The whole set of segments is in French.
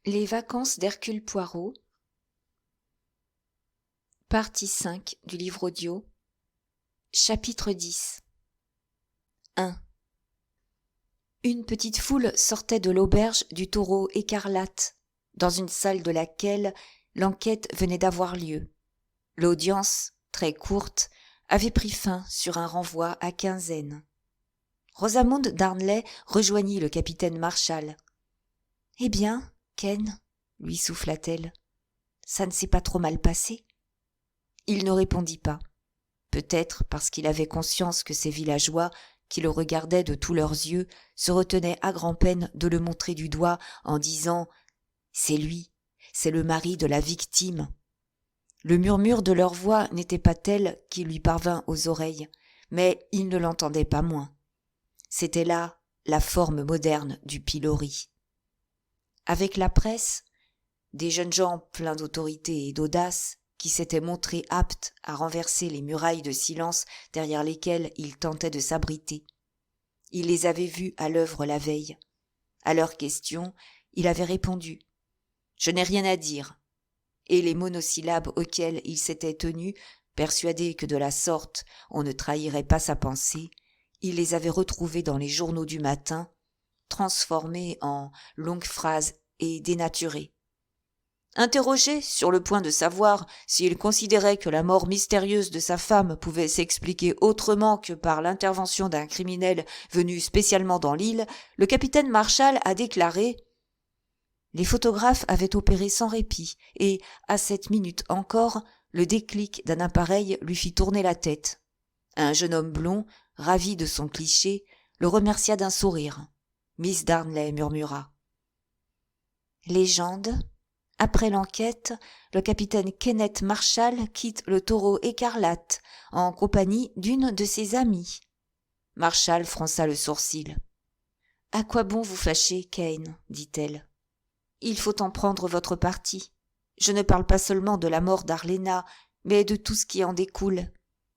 Les vacances d'Hercule Poirot, partie 5 du livre audio, chapitre 10. 1. Une petite foule sortait de l'auberge du Taureau écarlate, dans une salle de laquelle l'enquête venait d'avoir lieu. L'audience, très courte, avait pris fin sur un renvoi à quinzaine. Rosamond Darnley rejoignit le capitaine Marshall. « Eh bien, Ken, lui souffla-t-elle, ça ne s'est pas trop mal passé ?» Il ne répondit pas, peut-être parce qu'il avait conscience que ces villageois, qui le regardaient de tous leurs yeux, se retenaient à grand-peine de le montrer du doigt en disant « C'est lui, c'est le mari de la victime ». Le murmure de leur voix n'était pas tel qu'il lui parvint aux oreilles, mais il ne l'entendait pas moins. C'était là la forme moderne du pilori. Avec la presse, des jeunes gens pleins d'autorité et d'audace, qui s'étaient montrés aptes à renverser les murailles de silence derrière lesquelles ils tentaient de s'abriter. Il les avait vus à l'œuvre la veille. À leurs questions, il avait répondu « Je n'ai rien à dire », et les monosyllabes auxquels il s'était tenu, persuadé que de la sorte on ne trahirait pas sa pensée, il les avait retrouvés dans les journaux du matin, transformés en longues phrases et dénaturés. Interrogé sur le point de savoir s'il considérait que la mort mystérieuse de sa femme pouvait s'expliquer autrement que par l'intervention d'un criminel venu spécialement dans l'île, le capitaine Marshall a déclaré « Les photographes avaient opéré sans répit et, à cette minute encore, le déclic d'un appareil lui fit tourner la tête. » Un jeune homme blond, ravi de son cliché, le remercia d'un sourire. Miss Darnley murmura « Légende. Après l'enquête, le capitaine Kenneth Marshall quitte le Taureau écarlate en compagnie d'une de ses amies. » Marshall fronça le sourcil. « À quoi bon vous fâcher, Kane ?» dit-elle. « Il faut en prendre votre parti. Je ne parle pas seulement de la mort d'Arlena, mais de tout ce qui en découle.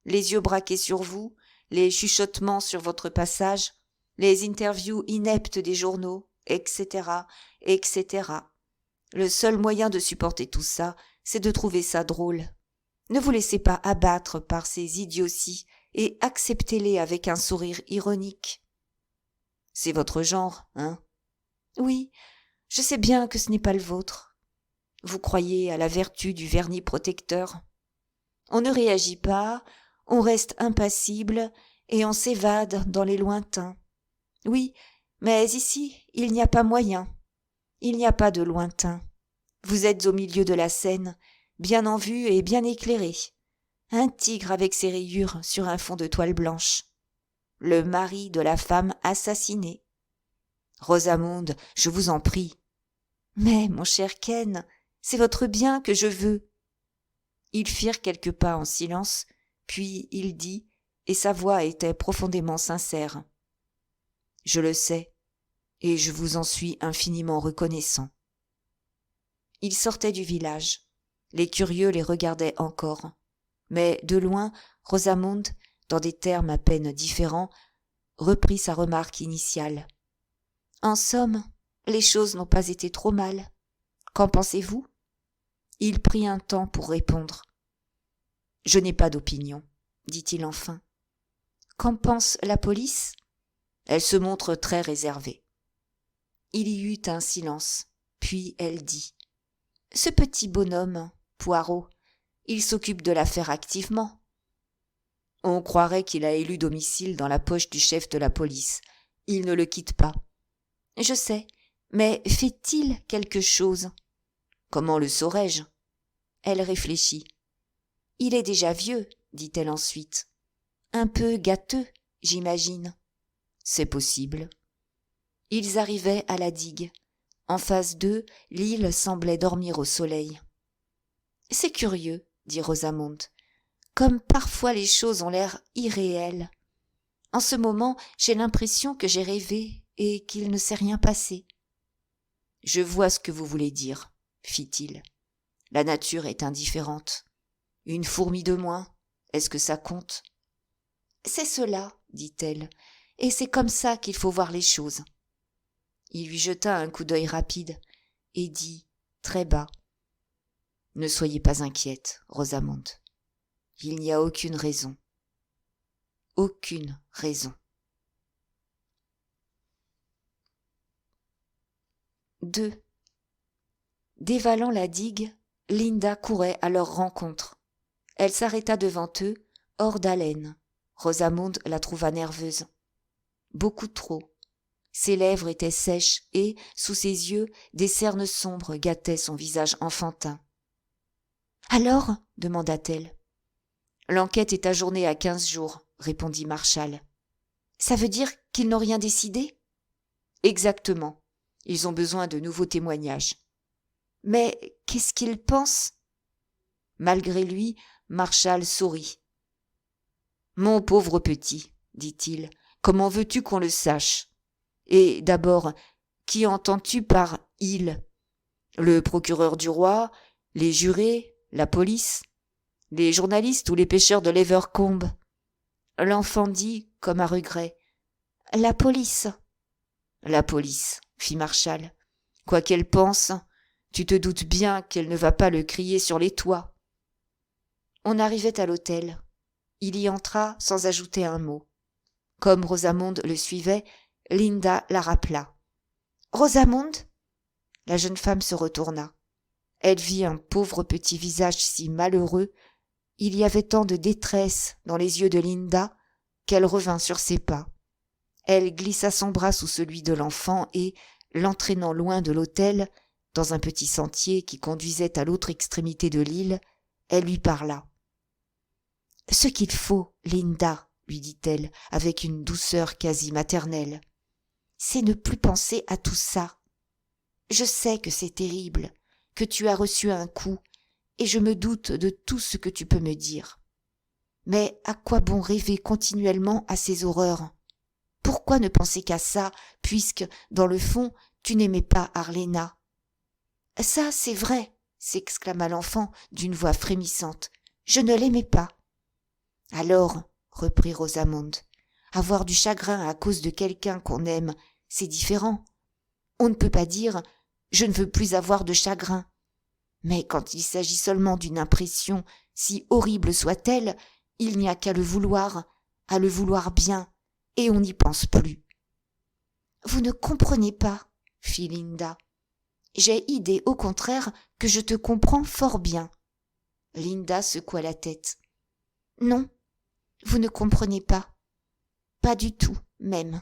Les yeux braqués sur vous, les chuchotements sur votre passage, les interviews ineptes des journaux, etc., etc. Le seul moyen de supporter tout ça, c'est de trouver ça drôle. Ne vous laissez pas abattre par ces idioties et acceptez-les avec un sourire ironique. C'est votre genre, hein ? Oui, je sais bien que ce n'est pas le vôtre. Vous croyez à la vertu du vernis protecteur. On ne réagit pas, on reste impassible et on s'évade dans les lointains. Oui, mais ici, il n'y a pas moyen. Il n'y a pas de lointain. Vous êtes au milieu de la scène, bien en vue et bien éclairé. Un tigre avec ses rayures sur un fond de toile blanche. Le mari de la femme assassinée. Rosamonde, je vous en prie. Mais, mon cher Ken, c'est votre bien que je veux. Ils firent quelques pas en silence, puis il dit, et sa voix était profondément sincère. Je le sais, et je vous en suis infiniment reconnaissant. Ils sortaient du village. Les curieux les regardaient encore. Mais de loin, Rosamond, dans des termes à peine différents, reprit sa remarque initiale. En somme, les choses n'ont pas été trop mal. Qu'en pensez-vous ? Il prit un temps pour répondre. Je n'ai pas d'opinion, dit-il enfin. Qu'en pense la police ? Elle se montre très réservée. Il y eut un silence, puis elle dit. Ce petit bonhomme, Poirot, il s'occupe de l'affaire activement. On croirait qu'il a élu domicile dans la poche du chef de la police. Il ne le quitte pas. Je sais, mais fait-il quelque chose ? Comment le saurais-je ? Elle réfléchit. Il est déjà vieux, dit-elle ensuite. Un peu gâteux, j'imagine. C'est possible. Ils arrivaient à la digue. En face d'eux, l'île semblait dormir au soleil. « C'est curieux, » dit Rosamond, « comme parfois les choses ont l'air irréelles. En ce moment, j'ai l'impression que j'ai rêvé et qu'il ne s'est rien passé. »« Je vois ce que vous voulez dire, » fit-il. « La nature est indifférente. Une fourmi de moins, est-ce que ça compte ?»« C'est cela, » dit-elle, « et c'est comme ça qu'il faut voir les choses. » Il lui jeta un coup d'œil rapide. et dit, très bas, « Ne soyez pas inquiète, Rosamond. Il n'y a aucune raison. Aucune raison. » 2. Dévalant la digue, Linda courait à leur rencontre. Elle s'arrêta devant eux, hors d'haleine. Rosamond la trouva nerveuse. Beaucoup trop. Ses lèvres étaient sèches et, sous ses yeux, des cernes sombres gâtaient son visage enfantin. « Alors ?» demanda-t-elle. « L'enquête est ajournée à 15 jours, répondit Marshall. « Ça veut dire qu'ils n'ont rien décidé ?»« Exactement. Ils ont besoin de nouveaux témoignages. »« Mais qu'est-ce qu'ils pensent ?» Malgré lui, Marshall sourit. « Mon pauvre petit, dit-il, comment veux-tu qu'on le sache ? Et d'abord, qui entends-tu par « il » ? Le procureur du roi, les jurés, la police, les journalistes ou les pêcheurs de l'Evercombe ? L'enfant dit, comme à regret, « La police. »« La police, » fit Marshall. « Quoi qu'elle pense, tu te doutes bien qu'elle ne va pas le crier sur les toits. » On arrivait à l'hôtel. Il y entra sans ajouter un mot. Comme Rosamond le suivait, Linda la rappela. « Rosamond ?» La jeune femme se retourna. Elle vit un pauvre petit visage si malheureux, il y avait tant de détresse dans les yeux de Linda qu'elle revint sur ses pas. Elle glissa son bras sous celui de l'enfant et, l'entraînant loin de l'hôtel, dans un petit sentier qui conduisait à l'autre extrémité de l'île, elle lui parla. « Ce qu'il faut, Linda, lui dit-elle, avec une douceur quasi maternelle, c'est ne plus penser à tout ça. Je sais que c'est terrible, que tu as reçu un coup, et je me doute de tout ce que tu peux me dire. Mais à quoi bon rêver continuellement à ces horreurs ? Pourquoi ne penser qu'à ça, puisque, dans le fond, tu n'aimais pas Arléna ? » « Ça, c'est vrai, » s'exclama l'enfant d'une voix frémissante. « Je ne l'aimais pas. »« Alors, » reprit Rosamond, « avoir du chagrin à cause de quelqu'un qu'on aime, c'est différent. On ne peut pas dire « je ne veux plus avoir de chagrin ». Mais quand il s'agit seulement d'une impression, si horrible soit-elle, il n'y a qu'à le vouloir bien, et on n'y pense plus. « Vous ne comprenez pas, » fit Linda. « J'ai idée, au contraire, que je te comprends fort bien. » Linda secoua la tête. « Non, vous ne comprenez pas. Pas du tout, même.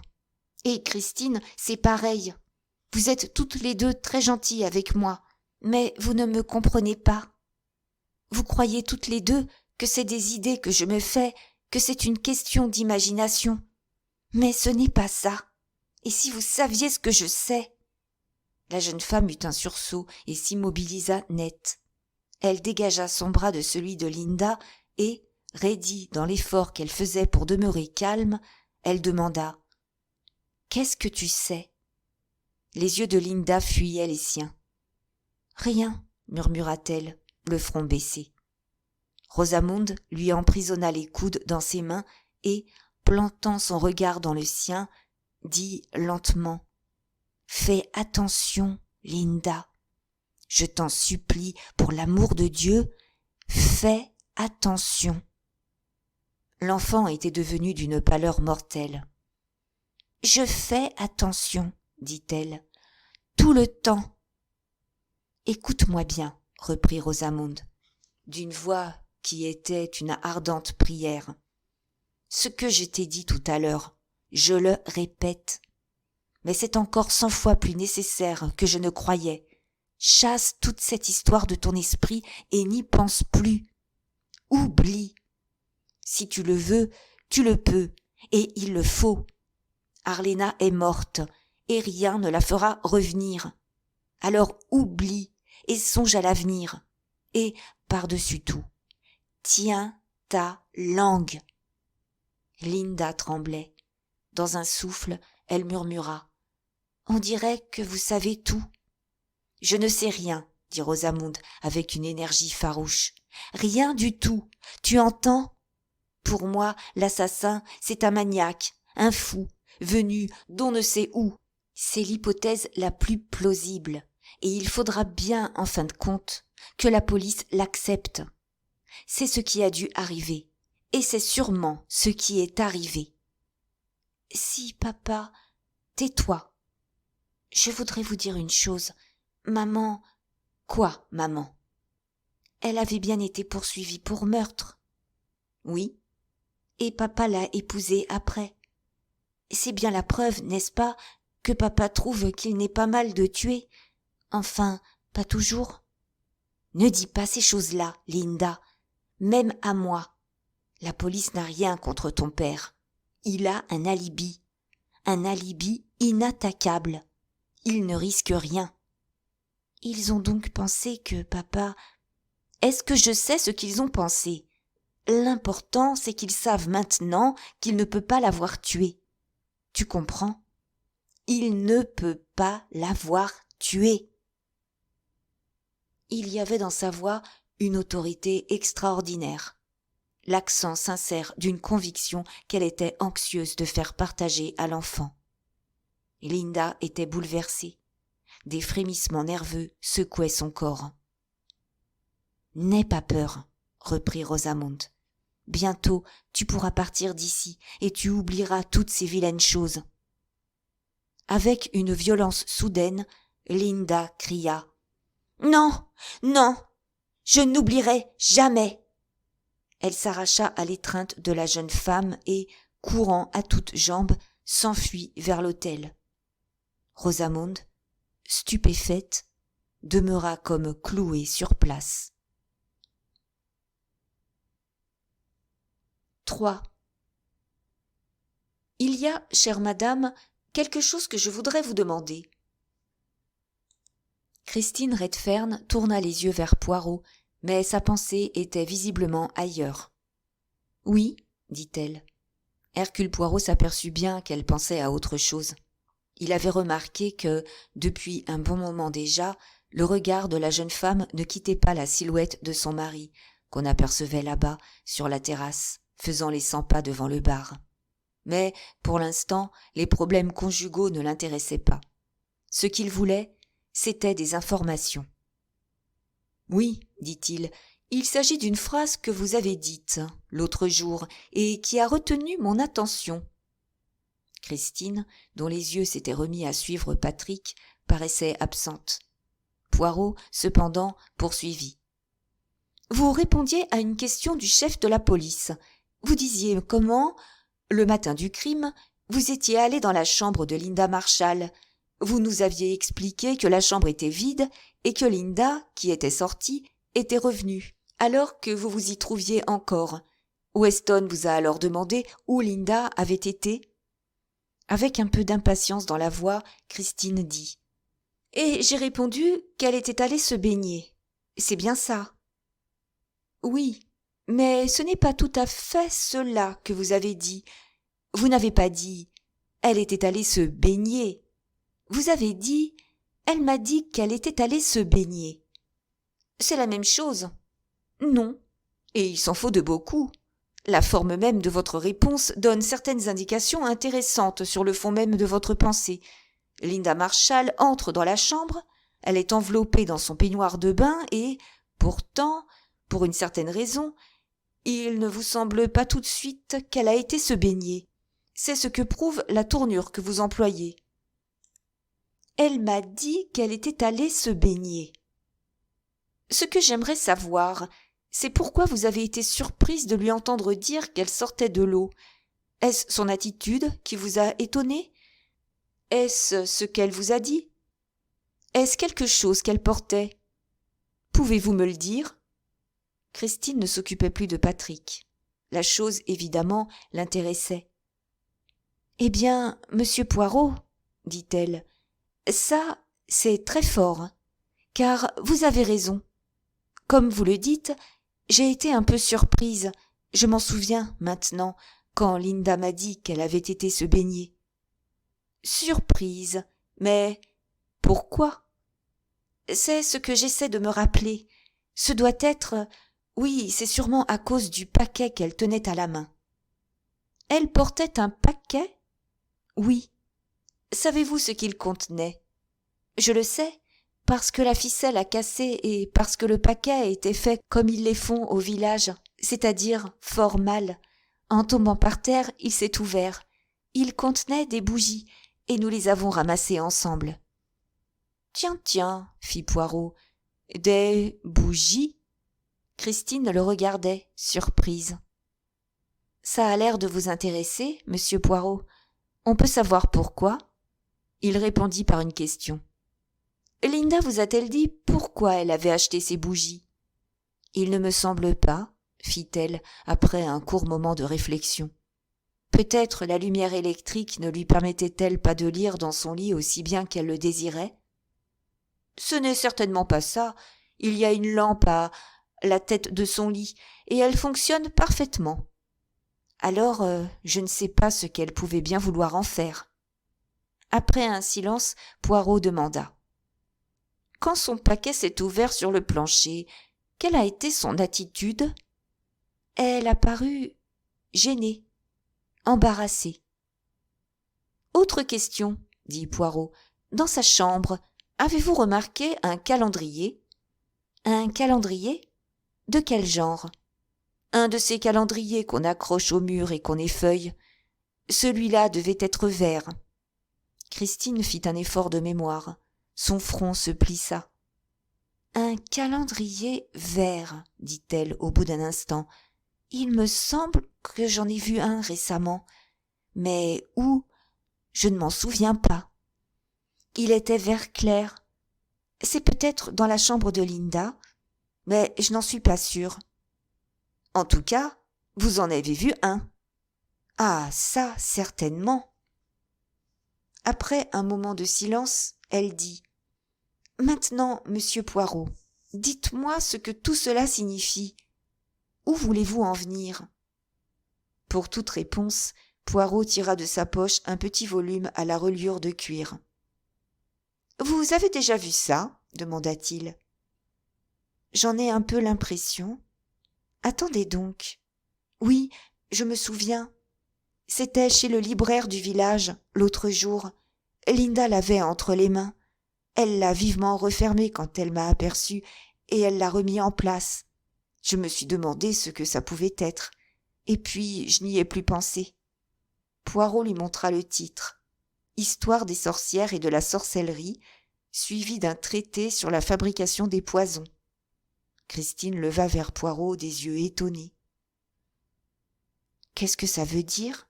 Et Christine, c'est pareil. Vous êtes toutes les deux très gentilles avec moi, mais vous ne me comprenez pas. Vous croyez toutes les deux que c'est des idées que je me fais, que c'est une question d'imagination. Mais ce n'est pas ça. Et si vous saviez ce que je sais !» La jeune femme eut un sursaut et s'immobilisa net. Elle dégagea son bras de celui de Linda et, raidie dans l'effort qu'elle faisait pour demeurer calme, elle demanda « Qu'est-ce que tu sais ?» Les yeux de Linda fuyaient les siens. « Rien, » murmura-t-elle, le front baissé. Rosamond lui emprisonna les coudes dans ses mains et, plantant son regard dans le sien, dit lentement « Fais attention, Linda. Je t'en supplie, pour l'amour de Dieu, fais attention. » L'enfant était devenu d'une pâleur mortelle. « Je fais attention, » dit-elle, « tout le temps. »« Écoute-moi bien, » reprit Rosamond, d'une voix qui était une ardente prière. « Ce que je t'ai dit tout à l'heure, je le répète. Mais c'est encore 100 fois plus nécessaire que je ne croyais. Chasse toute cette histoire de ton esprit et n'y pense plus. Oublie. Si tu le veux, tu le peux, et il le faut. Arléna est morte, et rien ne la fera revenir. Alors oublie, et songe à l'avenir. Et, par-dessus tout, tiens ta langue. » Linda tremblait. Dans un souffle, elle murmura. « On dirait que vous savez tout. »« Je ne sais rien, » dit Rosamond avec une énergie farouche. « Rien du tout. Tu entends ? Pour moi, l'assassin, c'est un maniaque, un fou, venu d'on ne sait où. C'est l'hypothèse la plus plausible. Et il faudra bien, en fin de compte, que la police l'accepte. C'est ce qui a dû arriver, et c'est sûrement ce qui est arrivé. Si, papa, tais-toi. Je voudrais vous dire une chose. Maman... Quoi, maman? Elle avait bien été poursuivie pour meurtre. Oui. Et papa l'a épousée après. C'est bien la preuve, n'est-ce pas, que papa trouve qu'il n'est pas mal de tuer. Enfin, pas toujours. Ne dis pas ces choses-là, Linda. Même à moi. La police n'a rien contre ton père. Il a un alibi inattaquable. Il ne risque rien. Ils ont donc pensé que papa... Est-ce que je sais ce qu'ils ont pensé? L'important, c'est qu'ils savent maintenant qu'il ne peut pas l'avoir tué. Tu comprends? Il ne peut pas l'avoir tué. Il y avait dans sa voix une autorité extraordinaire, l'accent sincère d'une conviction qu'elle était anxieuse de faire partager à l'enfant. Linda était bouleversée. Des frémissements nerveux secouaient son corps. « N'aie pas peur, » reprit Rosamond. « Bientôt, tu pourras partir d'ici et tu oublieras toutes ces vilaines choses. » Avec une violence soudaine, Linda cria « Non, non, je n'oublierai jamais !» Elle s'arracha à l'étreinte de la jeune femme et, courant à toutes jambes, s'enfuit vers l'hôtel. Rosamond, stupéfaite, demeura comme clouée sur place. 3. Il y a, chère madame, quelque chose que je voudrais vous demander. Christine Redfern tourna les yeux vers Poirot, mais sa pensée était visiblement ailleurs. « Oui, dit-elle. » Hercule Poirot s'aperçut bien qu'elle pensait à autre chose. Il avait remarqué que, depuis un bon moment déjà, le regard de la jeune femme ne quittait pas la silhouette de son mari, qu'on apercevait là-bas, sur la terrasse, faisant les 100 pas devant le bar. Mais, pour l'instant, les problèmes conjugaux ne l'intéressaient pas. Ce qu'il voulait, c'était des informations. « Oui, dit-il, il s'agit d'une phrase que vous avez dite l'autre jour et qui a retenu mon attention. » Christine, dont les yeux s'étaient remis à suivre Patrick, paraissait absente. Poirot, cependant, poursuivit. « Vous répondiez à une question du chef de la police. Vous disiez comment, le matin du crime, vous étiez allé dans la chambre de Linda Marshall. Vous nous aviez expliqué que la chambre était vide et que Linda, qui était sortie, était revenue, alors que vous vous y trouviez encore. Weston vous a alors demandé où Linda avait été. » Avec un peu d'impatience dans la voix, Christine dit « Et j'ai répondu qu'elle était allée se baigner. C'est bien ça. »« Oui, mais ce n'est pas tout à fait cela que vous avez dit. Vous n'avez pas dit « elle était allée se baigner ». Vous avez dit « elle m'a dit qu'elle était allée se baigner ». C'est la même chose. Non, et il s'en faut de beaucoup. La forme même de votre réponse donne certaines indications intéressantes sur le fond même de votre pensée. Linda Marshall entre dans la chambre, elle est enveloppée dans son peignoir de bain et, pourtant, pour une certaine raison, il ne vous semble pas tout de suite qu'elle a été se baigner. C'est ce que prouve la tournure que vous employez. Elle m'a dit qu'elle était allée se baigner. Ce que j'aimerais savoir, c'est pourquoi vous avez été surprise de lui entendre dire qu'elle sortait de l'eau. Est-ce son attitude qui vous a étonné? Est-ce ce qu'elle vous a dit? Est-ce quelque chose qu'elle portait? Pouvez-vous me le dire? Christine ne s'occupait plus de Patrick. La chose, évidemment, l'intéressait. « Eh bien, monsieur Poirot, dit-elle, ça, c'est très fort, car vous avez raison. Comme vous le dites, j'ai été un peu surprise, je m'en souviens maintenant, quand Linda m'a dit qu'elle avait été se baigner. Surprise, mais pourquoi? C'est ce que j'essaie de me rappeler. Ce doit être... Oui, c'est sûrement à cause du paquet qu'elle tenait à la main. Elle portait un paquet? Oui. Savez-vous ce qu'il contenait? Je le sais, parce que la ficelle a cassé et parce que le paquet a été fait comme ils les font au village, c'est-à-dire fort mal. En tombant par terre, il s'est ouvert. Il contenait des bougies, et nous les avons ramassées ensemble. « Tiens, fit Poirot, des bougies ?» Christine le regardait, surprise. « Ça a l'air de vous intéresser, monsieur Poirot. On peut savoir pourquoi ?» Il répondit par une question. « Linda vous a-t-elle dit pourquoi elle avait acheté ces bougies ?»« Il ne me semble pas, » fit-elle après un court moment de réflexion. Peut-être la lumière électrique ne lui permettait-elle pas de lire dans son lit aussi bien qu'elle le désirait ? Ce n'est certainement pas ça. Il y a une lampe à la tête de son lit, et elle fonctionne parfaitement. Alors, je ne sais pas ce qu'elle pouvait bien vouloir en faire. Après un silence, Poirot demanda. Quand son paquet s'est ouvert sur le plancher, quelle a été son attitude ? Elle a paru gênée, embarrassée. Autre question, dit Poirot. Dans sa chambre, avez-vous remarqué un calendrier ? Un calendrier ? De quel genre ? Un de ces calendriers qu'on accroche au mur et qu'on effeuille. Celui-là devait être vert. Christine fit un effort de mémoire. Son front se plissa. Un calendrier vert, dit-elle au bout d'un instant. Il me semble que j'en ai vu un récemment. Mais où ? Je ne m'en souviens pas. Il était vert clair. C'est peut-être dans la chambre de Linda, mais je n'en suis pas sûre. En tout cas, vous en avez vu un. Ah, ça, certainement. Après un moment de silence, elle dit « Maintenant, monsieur Poirot, dites-moi ce que tout cela signifie. Où voulez-vous en venir ?» Pour toute réponse, Poirot tira de sa poche un petit volume à la reliure de cuir. « Vous avez déjà vu ça ?» demanda-t-il. « J'en ai un peu l'impression. Attendez donc. Oui, je me souviens. C'était chez le libraire du village, l'autre jour. Linda l'avait entre les mains. Elle l'a vivement refermé quand elle m'a aperçu et elle l'a remis en place. Je me suis demandé ce que ça pouvait être. Et puis, je n'y ai plus pensé. » Poirot lui montra le titre. « Histoire des sorcières et de la sorcellerie », suivi d'un traité sur la fabrication des poisons. Christine leva vers Poirot des yeux étonnés. « Qu'est-ce que ça veut dire ?»«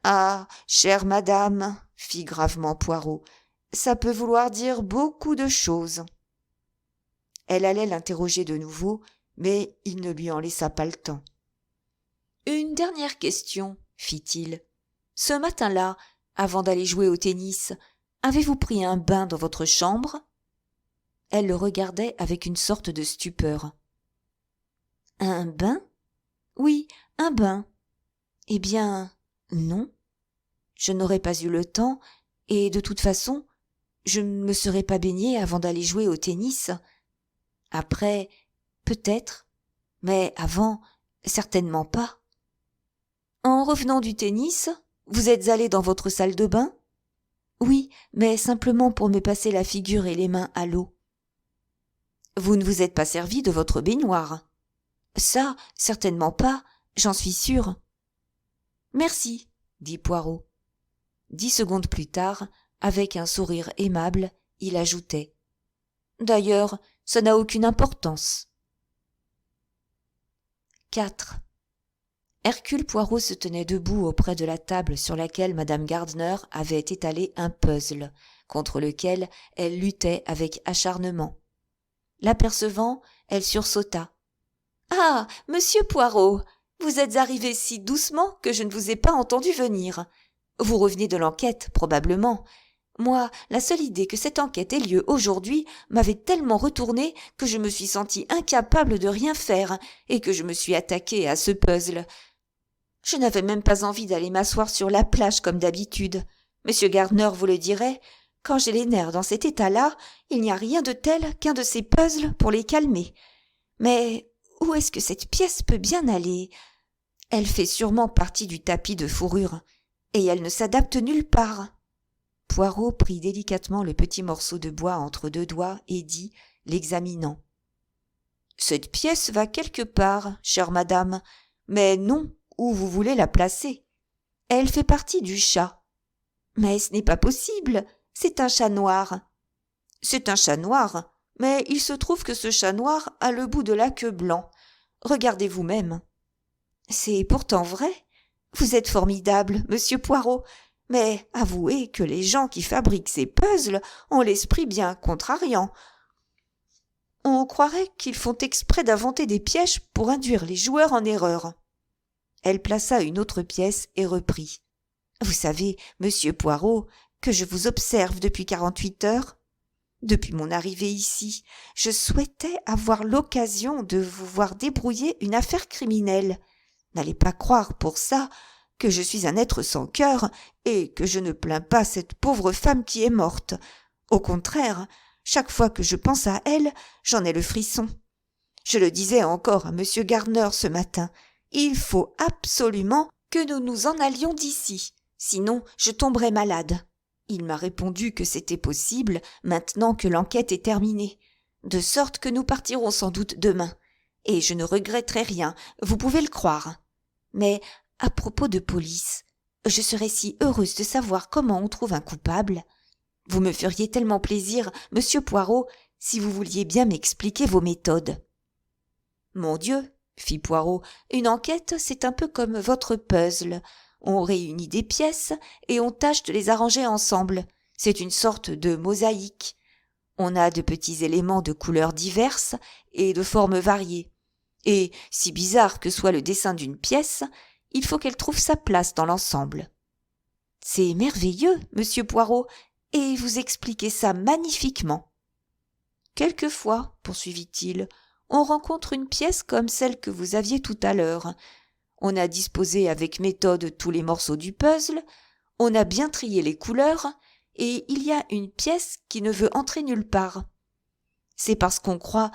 Ah, chère madame, fit gravement Poirot, ça peut vouloir dire beaucoup de choses. » Elle allait l'interroger de nouveau, mais il ne lui en laissa pas le temps. « Une dernière question, fit-il. Ce matin-là, avant d'aller jouer au tennis, avez-vous pris un bain dans votre chambre ?» Elle le regardait avec une sorte de stupeur. « Un bain ? Oui, un bain. Eh bien, non. Je n'aurais pas eu le temps, et de toute façon, je ne me serais pas baignée avant d'aller jouer au tennis. Après, peut-être, mais avant, certainement pas. En revenant du tennis, vous êtes allé dans votre salle de bain ? Oui, mais simplement pour me passer la figure et les mains à l'eau. Vous ne vous êtes pas servi de votre baignoire ? Ça, certainement pas, j'en suis sûre. Merci, dit Poirot. 10 secondes plus tard, avec un sourire aimable, il ajoutait. D'ailleurs, ça n'a aucune importance. 4. Hercule Poirot se tenait debout auprès de la table sur laquelle madame Gardner avait étalé un puzzle, contre lequel elle luttait avec acharnement. L'apercevant, elle sursauta. « Ah, monsieur Poirot, vous êtes arrivé si doucement que je ne vous ai pas entendu venir. Vous revenez de l'enquête, probablement. Moi, la seule idée que cette enquête ait lieu aujourd'hui m'avait tellement retournée que je me suis sentie incapable de rien faire et que je me suis attaquée à ce puzzle. Je n'avais même pas envie d'aller m'asseoir sur la plage comme d'habitude. Monsieur Gardner vous le dirait, quand j'ai les nerfs dans cet état-là, il n'y a rien de tel qu'un de ces puzzles pour les calmer. Mais où est-ce que cette pièce peut bien aller ? Elle fait sûrement partie du tapis de fourrure, et elle ne s'adapte nulle part. Poirot prit délicatement le petit morceau de bois entre deux doigts et dit, l'examinant. « Cette pièce va quelque part, chère madame, mais non où vous voulez la placer. Elle fait partie du chat. »« Mais ce n'est pas possible, c'est un chat noir. »« C'est un chat noir, mais il se trouve que ce chat noir a le bout de la queue blanc. Regardez vous-même. »« C'est pourtant vrai. Vous êtes formidable, monsieur Poirot. Mais avouez que les gens qui fabriquent ces puzzles ont l'esprit bien contrariant. On croirait qu'ils font exprès d'inventer des pièges pour induire les joueurs en erreur. » Elle plaça une autre pièce et reprit. « Vous savez, monsieur Poirot, que je vous observe depuis 48 heures. Depuis mon arrivée ici, je souhaitais avoir l'occasion de vous voir débrouiller une affaire criminelle. N'allez pas croire pour ça que je suis un être sans cœur et que je ne plains pas cette pauvre femme qui est morte. Au contraire, chaque fois que je pense à elle, j'en ai le frisson. Je le disais encore à monsieur Gardner ce matin. Il faut absolument que nous nous en allions d'ici, sinon je tomberais malade. Il m'a répondu que c'était possible maintenant que l'enquête est terminée, de sorte que nous partirons sans doute demain. Et je ne regretterai rien, vous pouvez le croire. Mais à propos de police, je serais si heureuse de savoir comment on trouve un coupable. Vous me feriez tellement plaisir, monsieur Poirot, si vous vouliez bien m'expliquer vos méthodes. »« Mon Dieu, » fit Poirot, « une enquête, c'est un peu comme votre puzzle. On réunit des pièces et on tâche de les arranger ensemble. C'est une sorte de mosaïque. On a de petits éléments de couleurs diverses et de formes variées. Et, si bizarre que soit le dessin d'une pièce, il faut qu'elle trouve sa place dans l'ensemble. »« C'est merveilleux, monsieur Poirot, et vous expliquez ça magnifiquement. »« Quelquefois, poursuivit-il, on rencontre une pièce comme celle que vous aviez tout à l'heure. On a disposé avec méthode tous les morceaux du puzzle, on a bien trié les couleurs, et il y a une pièce qui ne veut entrer nulle part. C'est parce qu'on croit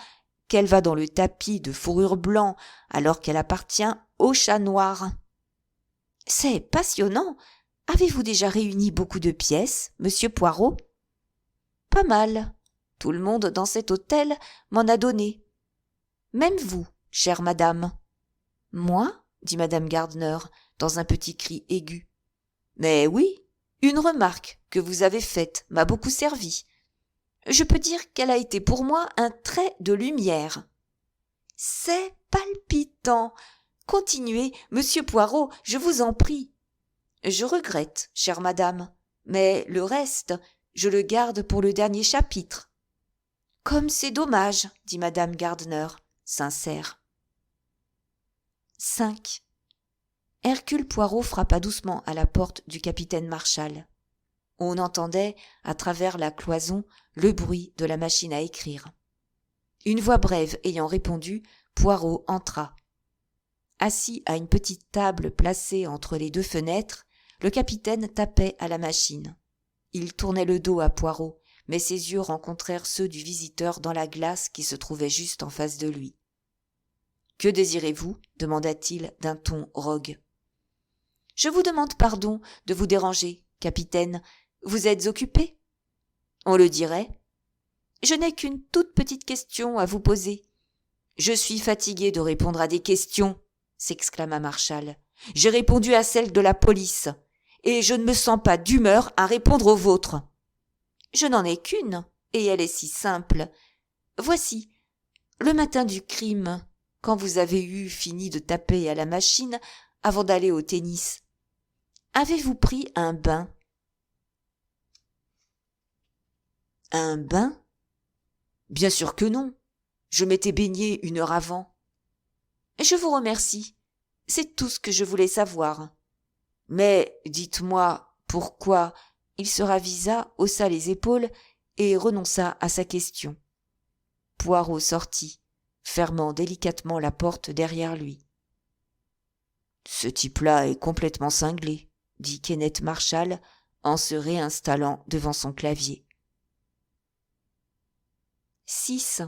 qu'elle va dans le tapis de fourrure blanc alors qu'elle appartient au chat noir. »« C'est passionnant. Avez-vous déjà réuni beaucoup de pièces, monsieur Poirot ? »« Pas mal. Tout le monde dans cet hôtel m'en a donné. Même vous, chère madame. »« Moi ? » dit madame Gardner, dans un petit cri aigu. « Mais oui, une remarque que vous avez faite m'a beaucoup servi. Je peux dire qu'elle a été pour moi un trait de lumière. »« C'est palpitant. Continuez, monsieur Poirot, je vous en prie. »« Je regrette, chère madame, mais le reste, je le garde pour le dernier chapitre. »« Comme c'est dommage, dit madame Gardner, sincère. 5. Hercule Poirot frappa doucement à la porte du capitaine Marchal. On entendait, à travers la cloison, le bruit de la machine à écrire. Une voix brève ayant répondu, Poirot entra. Assis à une petite table placée entre les deux fenêtres, le capitaine tapait à la machine. Il tournait le dos à Poirot, mais ses yeux rencontrèrent ceux du visiteur dans la glace qui se trouvait juste en face de lui. « Que désirez-vous » demanda-t-il d'un ton rogue. « Je vous demande pardon de vous déranger, capitaine. Vous êtes occupé ? » ?»« On le dirait. »« Je n'ai qu'une toute petite question à vous poser. »« Je suis fatigué de répondre à des questions, » s'exclama Marchal. « J'ai répondu à celle de la police, et je ne me sens pas d'humeur à répondre aux vôtres. »« Je n'en ai qu'une, et elle est si simple. Voici, le matin du crime, quand vous avez eu fini de taper à la machine avant d'aller au tennis, avez-vous pris un bain ? » ?»« Un bain ? Bien sûr que non. Je m'étais baigné 1 heure avant. »« Je vous remercie. C'est tout ce que je voulais savoir. Mais, dites-moi, pourquoi ?» Il se ravisa, haussa les épaules et renonça à sa question. Poirot sortit, fermant délicatement la porte derrière lui. « Ce type-là est complètement cinglé, » dit Kenneth Marshall en se réinstallant devant son clavier. 6.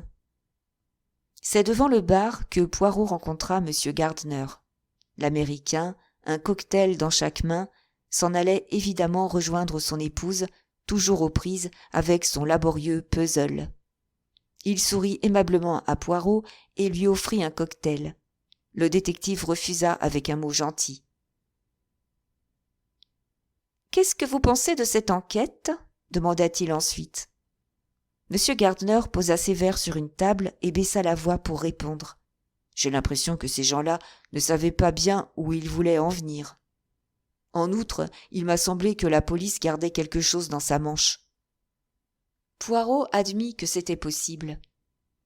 C'est devant le bar que Poirot rencontra M. Gardner. L'Américain, un cocktail dans chaque main, s'en allait évidemment rejoindre son épouse, toujours aux prises avec son laborieux puzzle. Il sourit aimablement à Poirot et lui offrit un cocktail. Le détective refusa avec un mot gentil. « Qu'est-ce que vous pensez de cette enquête ?» demanda-t-il ensuite. M. Gardner posa ses verres sur une table et baissa la voix pour répondre. J'ai l'impression que ces gens-là ne savaient pas bien où ils voulaient en venir. En outre, il m'a semblé que la police gardait quelque chose dans sa manche. Poirot admit que c'était possible.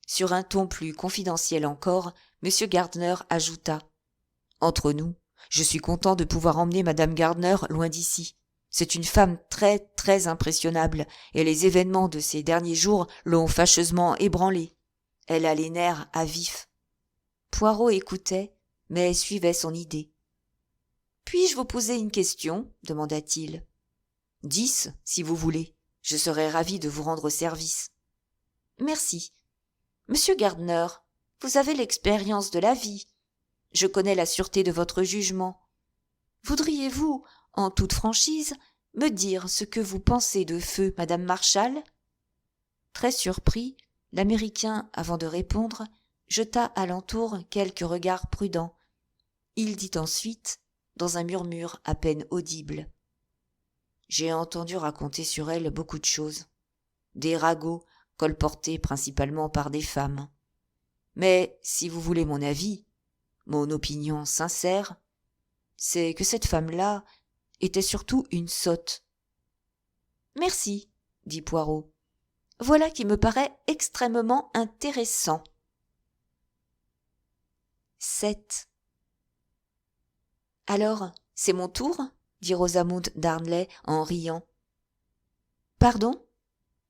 Sur un ton plus confidentiel encore, M. Gardner ajouta « Entre nous, je suis content de pouvoir emmener Mme Gardner loin d'ici. C'est une femme très, très impressionnable, et les événements de ces derniers jours l'ont fâcheusement ébranlée. Elle a les nerfs à vif. » Poirot écoutait, mais suivait son idée. « Puis-je vous poser une question ?» demanda-t-il. « 10, si vous voulez. Je serais ravi de vous rendre service. »« Merci. Monsieur Gardner, vous avez l'expérience de la vie. Je connais la sûreté de votre jugement. Voudriez-vous, en toute franchise, me dire ce que vous pensez de feu Madame Marshall ?» Très surpris, l'Américain, avant de répondre, jeta alentour quelques regards prudents. Il dit ensuite, dans un murmure à peine audible: « J'ai entendu raconter sur elle beaucoup de choses. Des ragots colportés principalement par des femmes. Mais si vous voulez mon avis, mon opinion sincère, c'est que cette femme-là était surtout une sotte. »« Merci, » dit Poirot. « Voilà qui me paraît extrêmement intéressant. » 7. « Alors, c'est mon tour ?» dit Rosamond Darnley en riant. « Pardon ?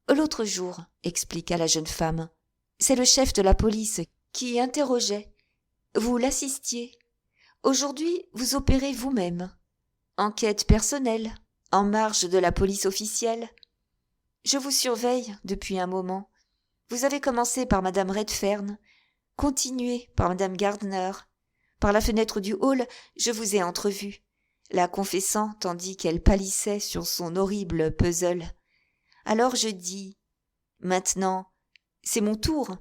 L'autre jour, » expliqua la jeune femme. « C'est le chef de la police qui interrogeait. Vous l'assistiez. Aujourd'hui, vous opérez vous-même. Enquête personnelle, en marge de la police officielle. Je vous surveille depuis un moment. Vous avez commencé par Madame Redfern, continué par Madame Gardner. Par la fenêtre du hall, je vous ai entrevue, la confessant tandis qu'elle pâlissait sur son horrible puzzle. Alors je dis « Maintenant, c'est mon tour !»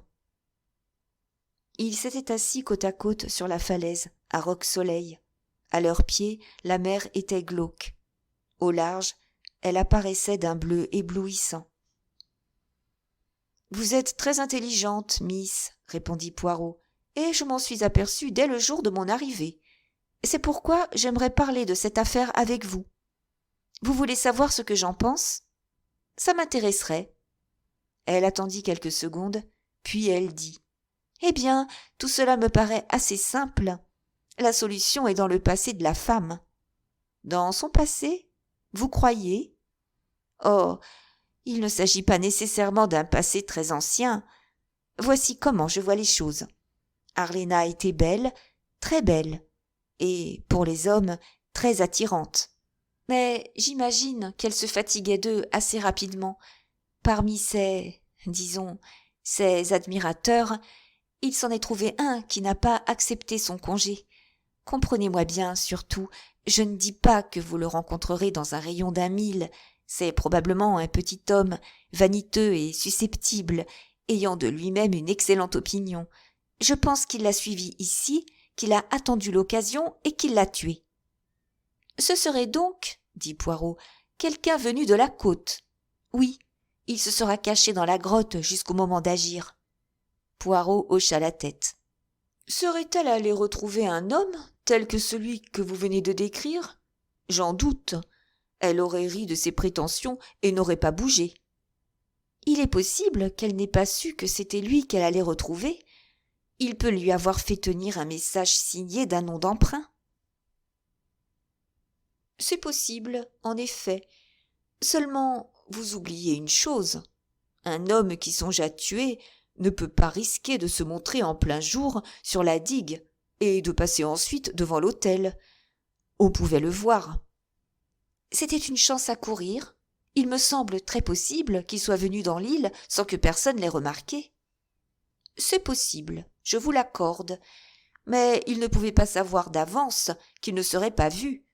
Ils s'étaient assis côte à côte sur la falaise, à roc-soleil. À leurs pieds, la mer était glauque. Au large, elle apparaissait d'un bleu éblouissant. « Vous êtes très intelligente, Miss, » répondit Poirot, « et je m'en suis aperçu dès le jour de mon arrivée. C'est pourquoi j'aimerais parler de cette affaire avec vous. Vous voulez savoir ce que j'en pense ? Ça m'intéresserait. » Elle attendit quelques secondes, puis elle dit « Eh bien, tout cela me paraît assez simple. La solution est dans le passé de la femme. » « Dans son passé ? Vous croyez ? » « Oh, il ne s'agit pas nécessairement d'un passé très ancien. Voici comment je vois les choses. Arléna était belle, très belle, et, pour les hommes, très attirante. Mais j'imagine qu'elle se fatiguait d'eux assez rapidement. Parmi ses admirateurs, il s'en est trouvé un qui n'a pas accepté son congé. Comprenez-moi bien, surtout, je ne dis pas que vous le rencontrerez dans un rayon d'1 mille. C'est probablement un petit homme, vaniteux et susceptible, ayant de lui-même une excellente opinion. Je pense qu'il l'a suivi ici, qu'il a attendu l'occasion et qu'il l'a tué. »« Ce serait donc, » dit Poirot, « quelqu'un venu de la côte. Oui, il se sera caché dans la grotte jusqu'au moment d'agir. » Poirot hocha la tête. « Serait-elle allée retrouver un homme tel que celui que vous venez de décrire ? J'en doute. Elle aurait ri de ses prétentions et n'aurait pas bougé. Il est possible qu'elle n'ait pas su que c'était lui qu'elle allait retrouver. Il peut lui avoir fait tenir un message signé d'un nom d'emprunt. »« C'est possible, en effet. Seulement, vous oubliez une chose. Un homme qui songe à tuer ne peut pas risquer de se montrer en plein jour sur la digue et de passer ensuite devant l'hôtel. On pouvait le voir. C'était une chance à courir. Il me semble très possible qu'il soit venu dans l'île sans que personne l'ait remarqué. »« C'est possible, je vous l'accorde. Mais il ne pouvait pas savoir d'avance qu'il ne serait pas vu.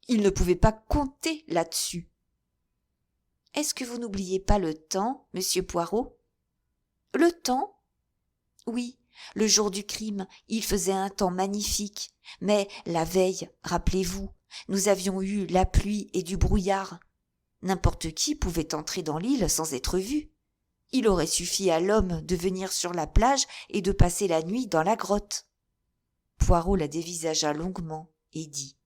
Il ne pouvait pas compter là-dessus. » Est-ce que vous n'oubliez pas le temps, monsieur Poirot ? Le temps ? Oui, le jour du crime, il faisait un temps magnifique. Mais la veille, rappelez-vous, nous avions eu la pluie et du brouillard. N'importe qui pouvait entrer dans l'île sans être vu. Il aurait suffi à l'homme de venir sur la plage et de passer la nuit dans la grotte. Poirot la dévisagea longuement et dit :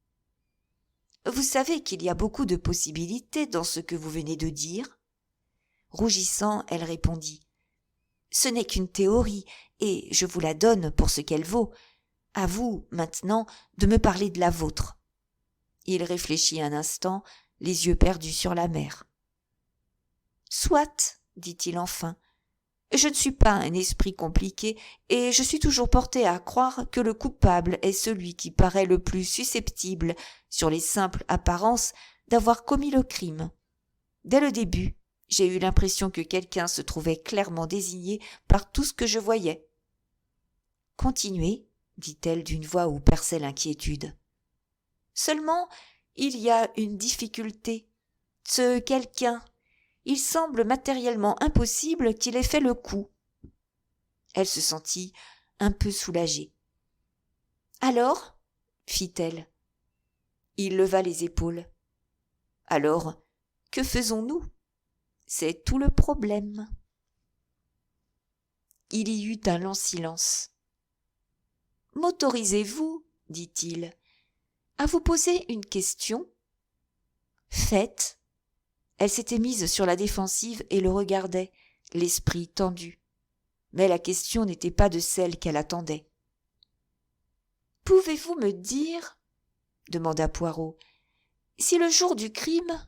« Vous savez qu'il y a beaucoup de possibilités dans ce que vous venez de dire ? » Rougissant, elle répondit : « Ce n'est qu'une théorie, et je vous la donne pour ce qu'elle vaut. À vous, maintenant, de me parler de la vôtre. » Il réfléchit un instant, les yeux perdus sur la mer. « Soit, dit-il enfin, je ne suis pas un esprit compliqué, et je suis toujours porté à croire que le coupable est celui qui paraît le plus susceptible, sur les simples apparences, d'avoir commis le crime. Dès le début, j'ai eu l'impression que quelqu'un se trouvait clairement désigné par tout ce que je voyais. « Continuez, dit-elle d'une voix où perçait l'inquiétude. « Seulement, il y a une difficulté. Ce quelqu'un, il semble matériellement impossible qu'il ait fait le coup. » Elle se sentit un peu soulagée. « Alors ?» fit-elle. Il leva les épaules. « Alors, que faisons-nous ? C'est tout le problème. » Il y eut un long silence. « M'autorisez-vous, dit-il, à vous poser une question ? » Faites. Elle s'était mise sur la défensive et le regardait, l'esprit tendu. Mais la question n'était pas de celle qu'elle attendait. « Pouvez-vous me dire, demanda Poirot, si le jour du crime,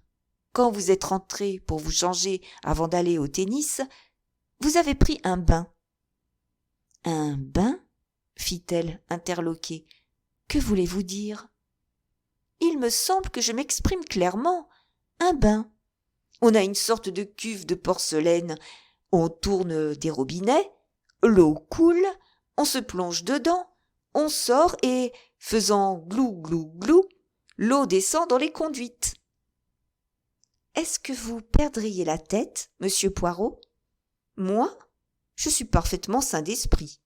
quand vous êtes rentré pour vous changer avant d'aller au tennis, vous avez pris un bain ? » « Un bain ? » fit-elle, interloquée. « Que voulez-vous dire ? » ?»« Il me semble que je m'exprime clairement. Un bain. On a une sorte de cuve de porcelaine. On tourne des robinets, l'eau coule, on se plonge dedans, on sort et, faisant glou glou glou, l'eau descend dans les conduites. »« Est-ce que vous perdriez la tête, monsieur Poirot ? » ?»« Moi ? Je suis parfaitement sain d'esprit. »«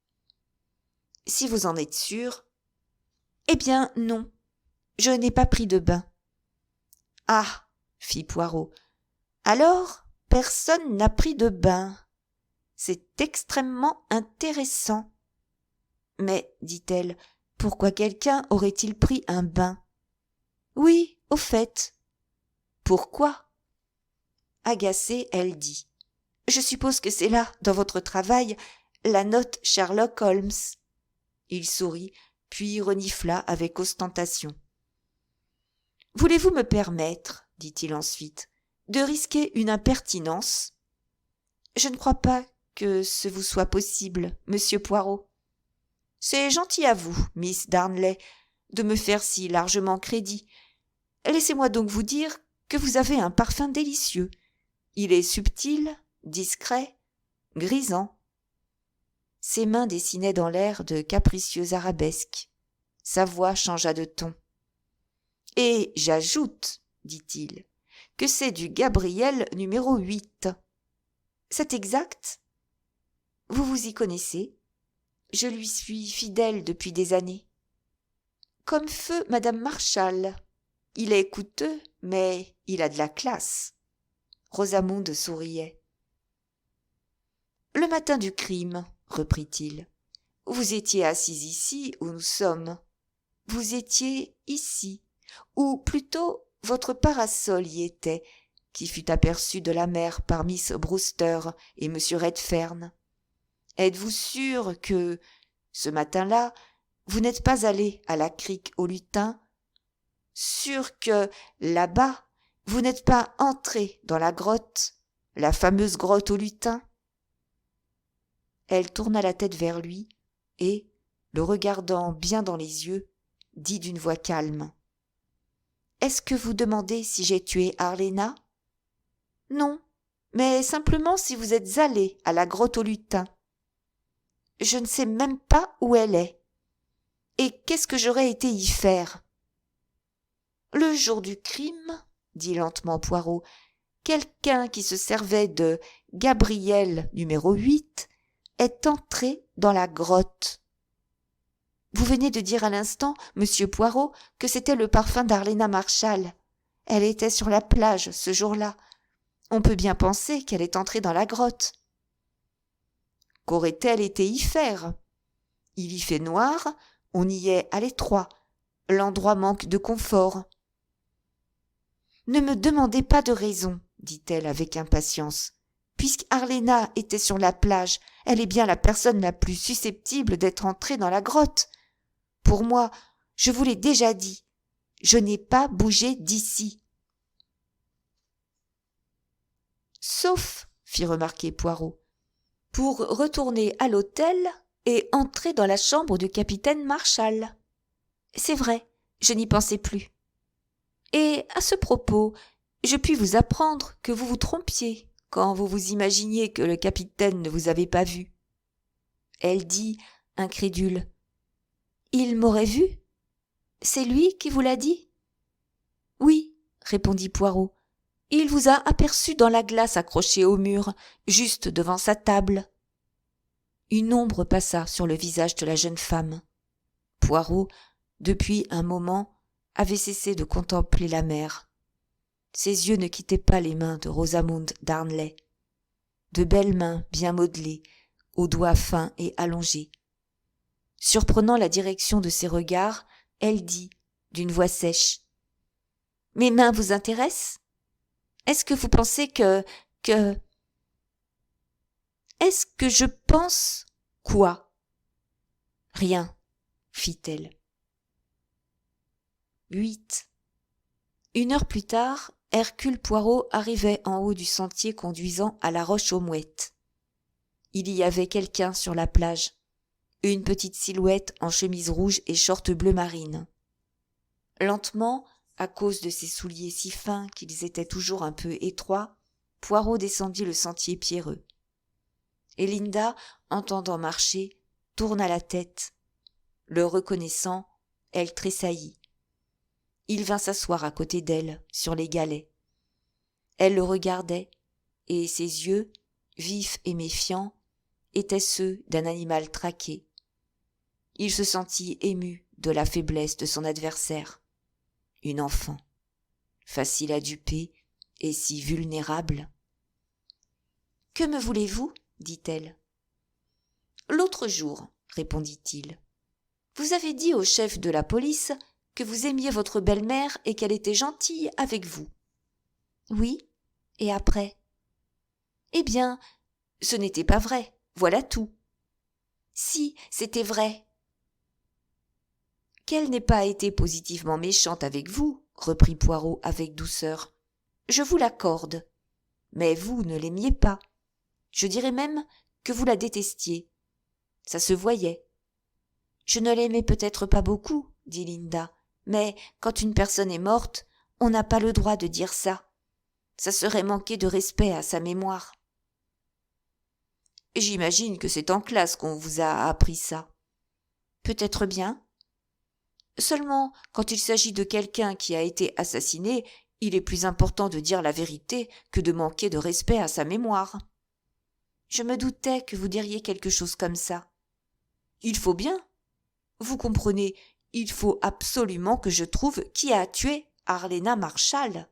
Si vous en êtes sûr. »« Eh bien, non. Je n'ai pas pris de bain. »« Ah !» fit Poirot. « Alors, personne n'a pris de bain. C'est extrêmement intéressant. »« Mais, dit-elle, pourquoi quelqu'un aurait-il pris un bain ? » ?»« Oui, au fait. »« Pourquoi ? » Agacée, elle dit : « Je suppose que c'est là, dans votre travail, la note Sherlock Holmes. » Il sourit, puis renifla avec ostentation. « Voulez-vous me permettre, dit-il ensuite, de risquer une impertinence ? Je ne crois pas que ce vous soit possible, monsieur Poirot. C'est gentil à vous, Miss Darnley, de me faire si largement crédit. Laissez-moi donc vous dire que vous avez un parfum délicieux. Il est subtil, discret, grisant. » Ses mains dessinaient dans l'air de capricieux arabesques. Sa voix changea de ton. « Et j'ajoute, dit-il, que c'est du Gabriel numéro 8. C'est exact ? Vous vous y connaissez ? Je lui suis fidèle depuis des années. Comme feu Madame Marshall. Il est coûteux, mais il a de la classe. » Rosamunde souriait. « Le matin du crime, reprit-il, vous étiez assise ici où nous sommes. Vous étiez ici, ou plutôt votre parasol y était, qui fut aperçu de la mer par Miss Brewster et M. Redfern. Êtes-vous sûr que, ce matin-là, vous n'êtes pas allé à la crique au lutin ? Sûr que, là-bas, vous n'êtes pas entré dans la grotte, la fameuse grotte au lutin ? » Elle tourna la tête vers lui et, le regardant bien dans les yeux, dit d'une voix calme : « Est-ce que vous demandez si j'ai tué Arléna ? » ?»« Non, mais simplement si vous êtes allé à la grotte au lutin. » »« Je ne sais même pas où elle est. Et qu'est-ce que j'aurais été y faire ? » « Le jour du crime, dit lentement Poirot, quelqu'un qui se servait de Gabriel numéro 8 est entré dans la grotte. Vous venez de dire à l'instant, monsieur Poirot, que c'était le parfum d'Arléna Marchal. Elle était sur la plage ce jour-là. On peut bien penser qu'elle est entrée dans la grotte. Qu'aurait-elle été y faire? Il y fait noir, on y est à l'étroit. L'endroit manque de confort. Ne me demandez pas de raison, dit-elle avec impatience. Puisque Arléna était sur la plage, elle est bien la personne la plus susceptible d'être entrée dans la grotte. Pour moi, je vous l'ai déjà dit, je n'ai pas bougé d'ici. Sauf, fit remarquer Poirot, pour retourner à l'hôtel et entrer dans la chambre du capitaine Marchal. C'est vrai, je n'y pensais plus. Et à ce propos, je puis vous apprendre que vous vous trompiez quand vous vous imaginiez que le capitaine ne vous avait pas vu. Elle dit, incrédule. Il m'aurait vu? C'est lui qui vous l'a dit? Oui, répondit Poirot. Il vous a aperçu dans la glace accrochée au mur, juste devant sa table. Une ombre passa sur le visage de la jeune femme. Poirot, depuis un moment, avait cessé de contempler la mer. Ses yeux ne quittaient pas les mains de Rosamond Darnley. De belles mains bien modelées, aux doigts fins et allongés. Surprenant la direction de ses regards, elle dit, d'une voix sèche, « Mes mains vous intéressent? Est-ce que vous pensez que... Est-ce que je pense... Quoi? Rien, fit-elle. 8. Une heure plus tard, Hercule Poirot arrivait en haut du sentier conduisant à la Roche-aux-Mouettes. Il y avait quelqu'un sur la plage, une petite silhouette en chemise rouge et short bleu marine. Lentement, à cause de ses souliers si fins qu'ils étaient toujours un peu étroits, Poirot descendit le sentier pierreux. Et Linda, entendant marcher, tourna la tête. Le reconnaissant, elle tressaillit. Il vint s'asseoir à côté d'elle, sur les galets. Elle le regardait, et ses yeux, vifs et méfiants, étaient ceux d'un animal traqué. Il se sentit ému de la faiblesse de son adversaire. Une enfant, facile à duper et si vulnérable. « Que me voulez-vous » dit-elle. « L'autre jour, répondit-il, vous avez dit au chef de la police que vous aimiez votre belle-mère et qu'elle était gentille avec vous. »« Oui, et après ?»« Eh bien, ce n'était pas vrai, voilà tout. »« Si, c'était vrai. »« Qu'elle n'ait pas été positivement méchante avec vous, reprit Poirot avec douceur, je vous l'accorde. Mais vous ne l'aimiez pas. Je dirais même que vous la détestiez. Ça se voyait. Je ne l'aimais peut-être pas beaucoup, dit Linda, mais quand une personne est morte, on n'a pas le droit de dire ça. Ça serait manquer de respect à sa mémoire. J'imagine que c'est en classe qu'on vous a appris ça. Peut-être bien. Seulement, quand il s'agit de quelqu'un qui a été assassiné, il est plus important de dire la vérité que de manquer de respect à sa mémoire. Je me doutais que vous diriez quelque chose comme ça. Il faut bien. Vous comprenez, il faut absolument que je trouve qui a tué Arléna Marchal.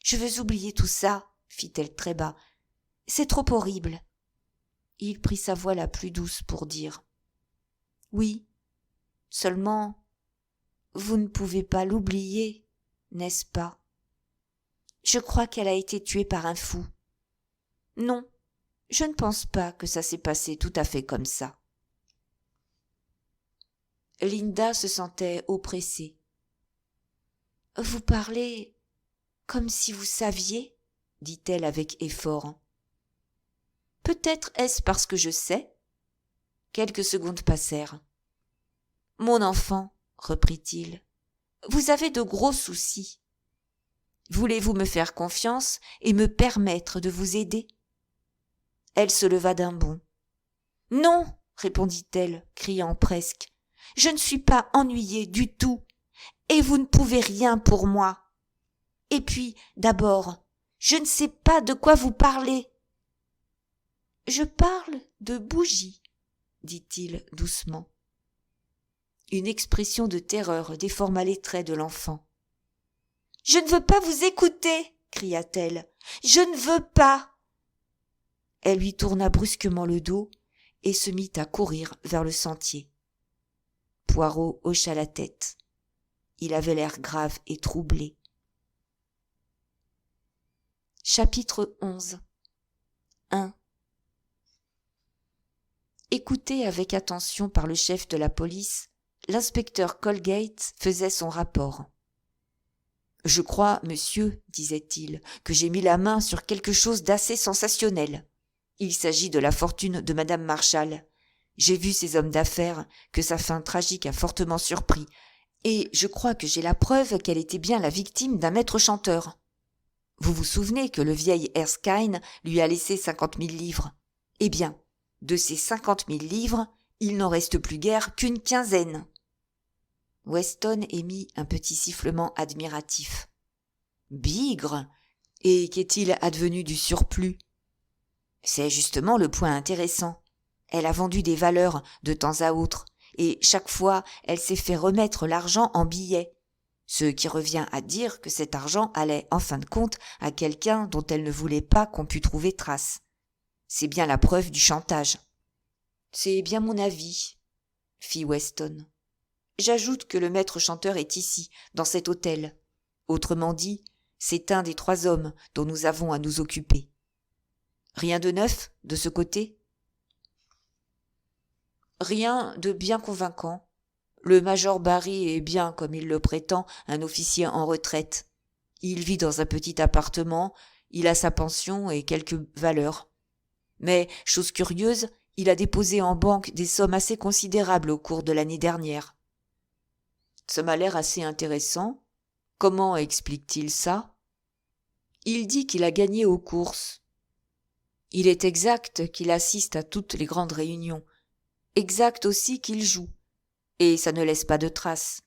Je veux oublier tout ça, fit-elle très bas. C'est trop horrible. Il prit sa voix la plus douce pour dire. Oui, seulement, vous ne pouvez pas l'oublier, n'est-ce pas? Je crois qu'elle a été tuée par un fou. Non, je ne pense pas que ça s'est passé tout à fait comme ça. Linda se sentait oppressée. Vous parlez comme si vous saviez, dit-elle avec effort. Peut-être est-ce parce que je sais. Quelques secondes passèrent. Mon enfant, reprit-il, vous avez de gros soucis. Voulez-vous me faire confiance et me permettre de vous aider? Elle se leva d'un bond. Non, répondit-elle, criant presque. Je ne suis pas ennuyée du tout, et vous ne pouvez rien pour moi. Et puis, d'abord, Je ne sais pas de quoi vous parlez. Je parle de bougies, dit-il doucement. Une expression de terreur déforma les traits de l'enfant. Je ne veux pas vous écouter, cria-t-elle. Je ne veux pas. Elle lui tourna brusquement le dos et se mit à courir vers le sentier. Poirot hocha la tête. Il avait l'air grave et troublé. Chapitre 11 1. Écouté avec attention par le chef de la police, l'inspecteur Colgate faisait son rapport. « Je crois, monsieur, disait-il, que j'ai mis la main sur quelque chose d'assez sensationnel. Il s'agit de la fortune de madame Marshall. J'ai vu ces hommes d'affaires que sa fin tragique a fortement surpris, et je crois que j'ai la preuve qu'elle était bien la victime d'un maître chanteur. Vous vous souvenez que le vieil Erskine lui a laissé 50 000 livres. Eh bien, de ces 50 000 livres, il n'en reste plus guère qu'une quinzaine. » Weston émit un petit sifflement admiratif. « Bigre ! Et qu'est-il advenu du surplus ? » C'est justement le point intéressant. Elle a vendu des valeurs de temps à autre, et chaque fois, elle s'est fait remettre l'argent en billets, ce qui revient à dire que cet argent allait en fin de compte à quelqu'un dont elle ne voulait pas qu'on pût trouver trace. C'est bien la preuve du chantage. « C'est bien mon avis, » fit Weston. « J'ajoute que le maître chanteur est ici, dans cet hôtel. Autrement dit, c'est un des 3 hommes dont nous avons à nous occuper. Rien de neuf de ce côté ? » Rien de bien convaincant. Le major Barry est bien, comme il le prétend, un officier en retraite. Il vit dans un petit appartement, il a sa pension et quelques valeurs. Mais, chose curieuse, il a déposé en banque des sommes assez considérables au cours de l'année dernière. Ça m'a l'air assez intéressant. Comment explique-t-il ça ? Il dit qu'il a gagné aux courses. Il est exact qu'il assiste à toutes les grandes réunions. Exact aussi qu'il joue. Et ça ne laisse pas de traces.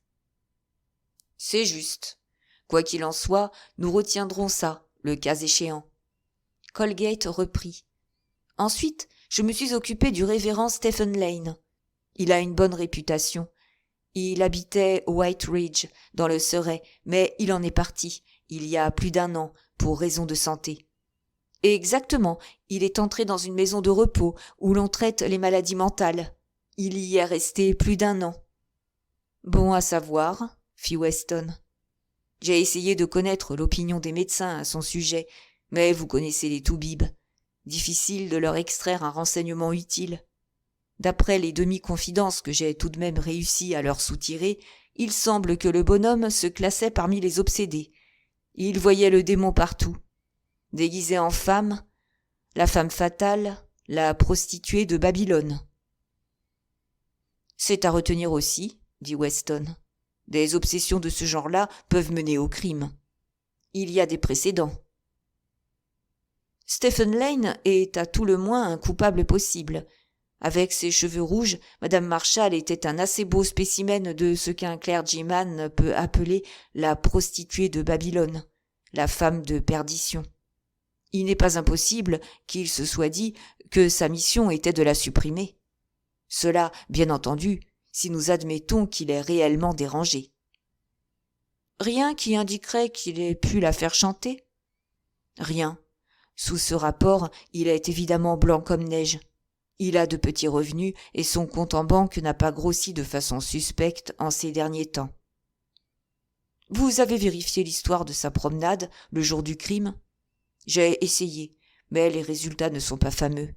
C'est juste. Quoi qu'il en soit, nous retiendrons ça, le cas échéant. Colgate reprit. Ensuite, je me suis occupé du révérend Stephen Lane. Il a une bonne réputation. Il habitait White Ridge, dans le Surrey, mais il en est parti, il y a plus d'1 an, pour raison de santé. Et exactement, il est entré dans une maison de repos où l'on traite les maladies mentales. Il y est resté plus d'1 an. Bon à savoir, fit Weston. J'ai essayé de connaître l'opinion des médecins à son sujet, mais vous connaissez les toubibs. Difficile de leur extraire un renseignement utile. D'après les demi-confidences que j'ai tout de même réussi à leur soutirer, il semble que le bonhomme se classait parmi les obsédés. Il voyait le démon partout. Déguisé en femme, la femme fatale, la prostituée de Babylone. C'est à retenir aussi, dit Weston. Des obsessions de ce genre-là peuvent mener au crime. Il y a des précédents. Stephen Lane est à tout le moins un coupable possible. Avec ses cheveux rouges, Madame Marshall était un assez beau spécimen de ce qu'un clergyman peut appeler la prostituée de Babylone, la femme de perdition. Il n'est pas impossible qu'il se soit dit que sa mission était de la supprimer. Cela, bien entendu, si nous admettons qu'il est réellement dérangé. Rien qui indiquerait qu'il ait pu la faire chanter ? Rien. Sous ce rapport, il est évidemment blanc comme neige. Il a de petits revenus et son compte en banque n'a pas grossi de façon suspecte en ces derniers temps. Vous avez vérifié l'histoire de sa promenade le jour du crime ? J'ai essayé, mais les résultats ne sont pas fameux.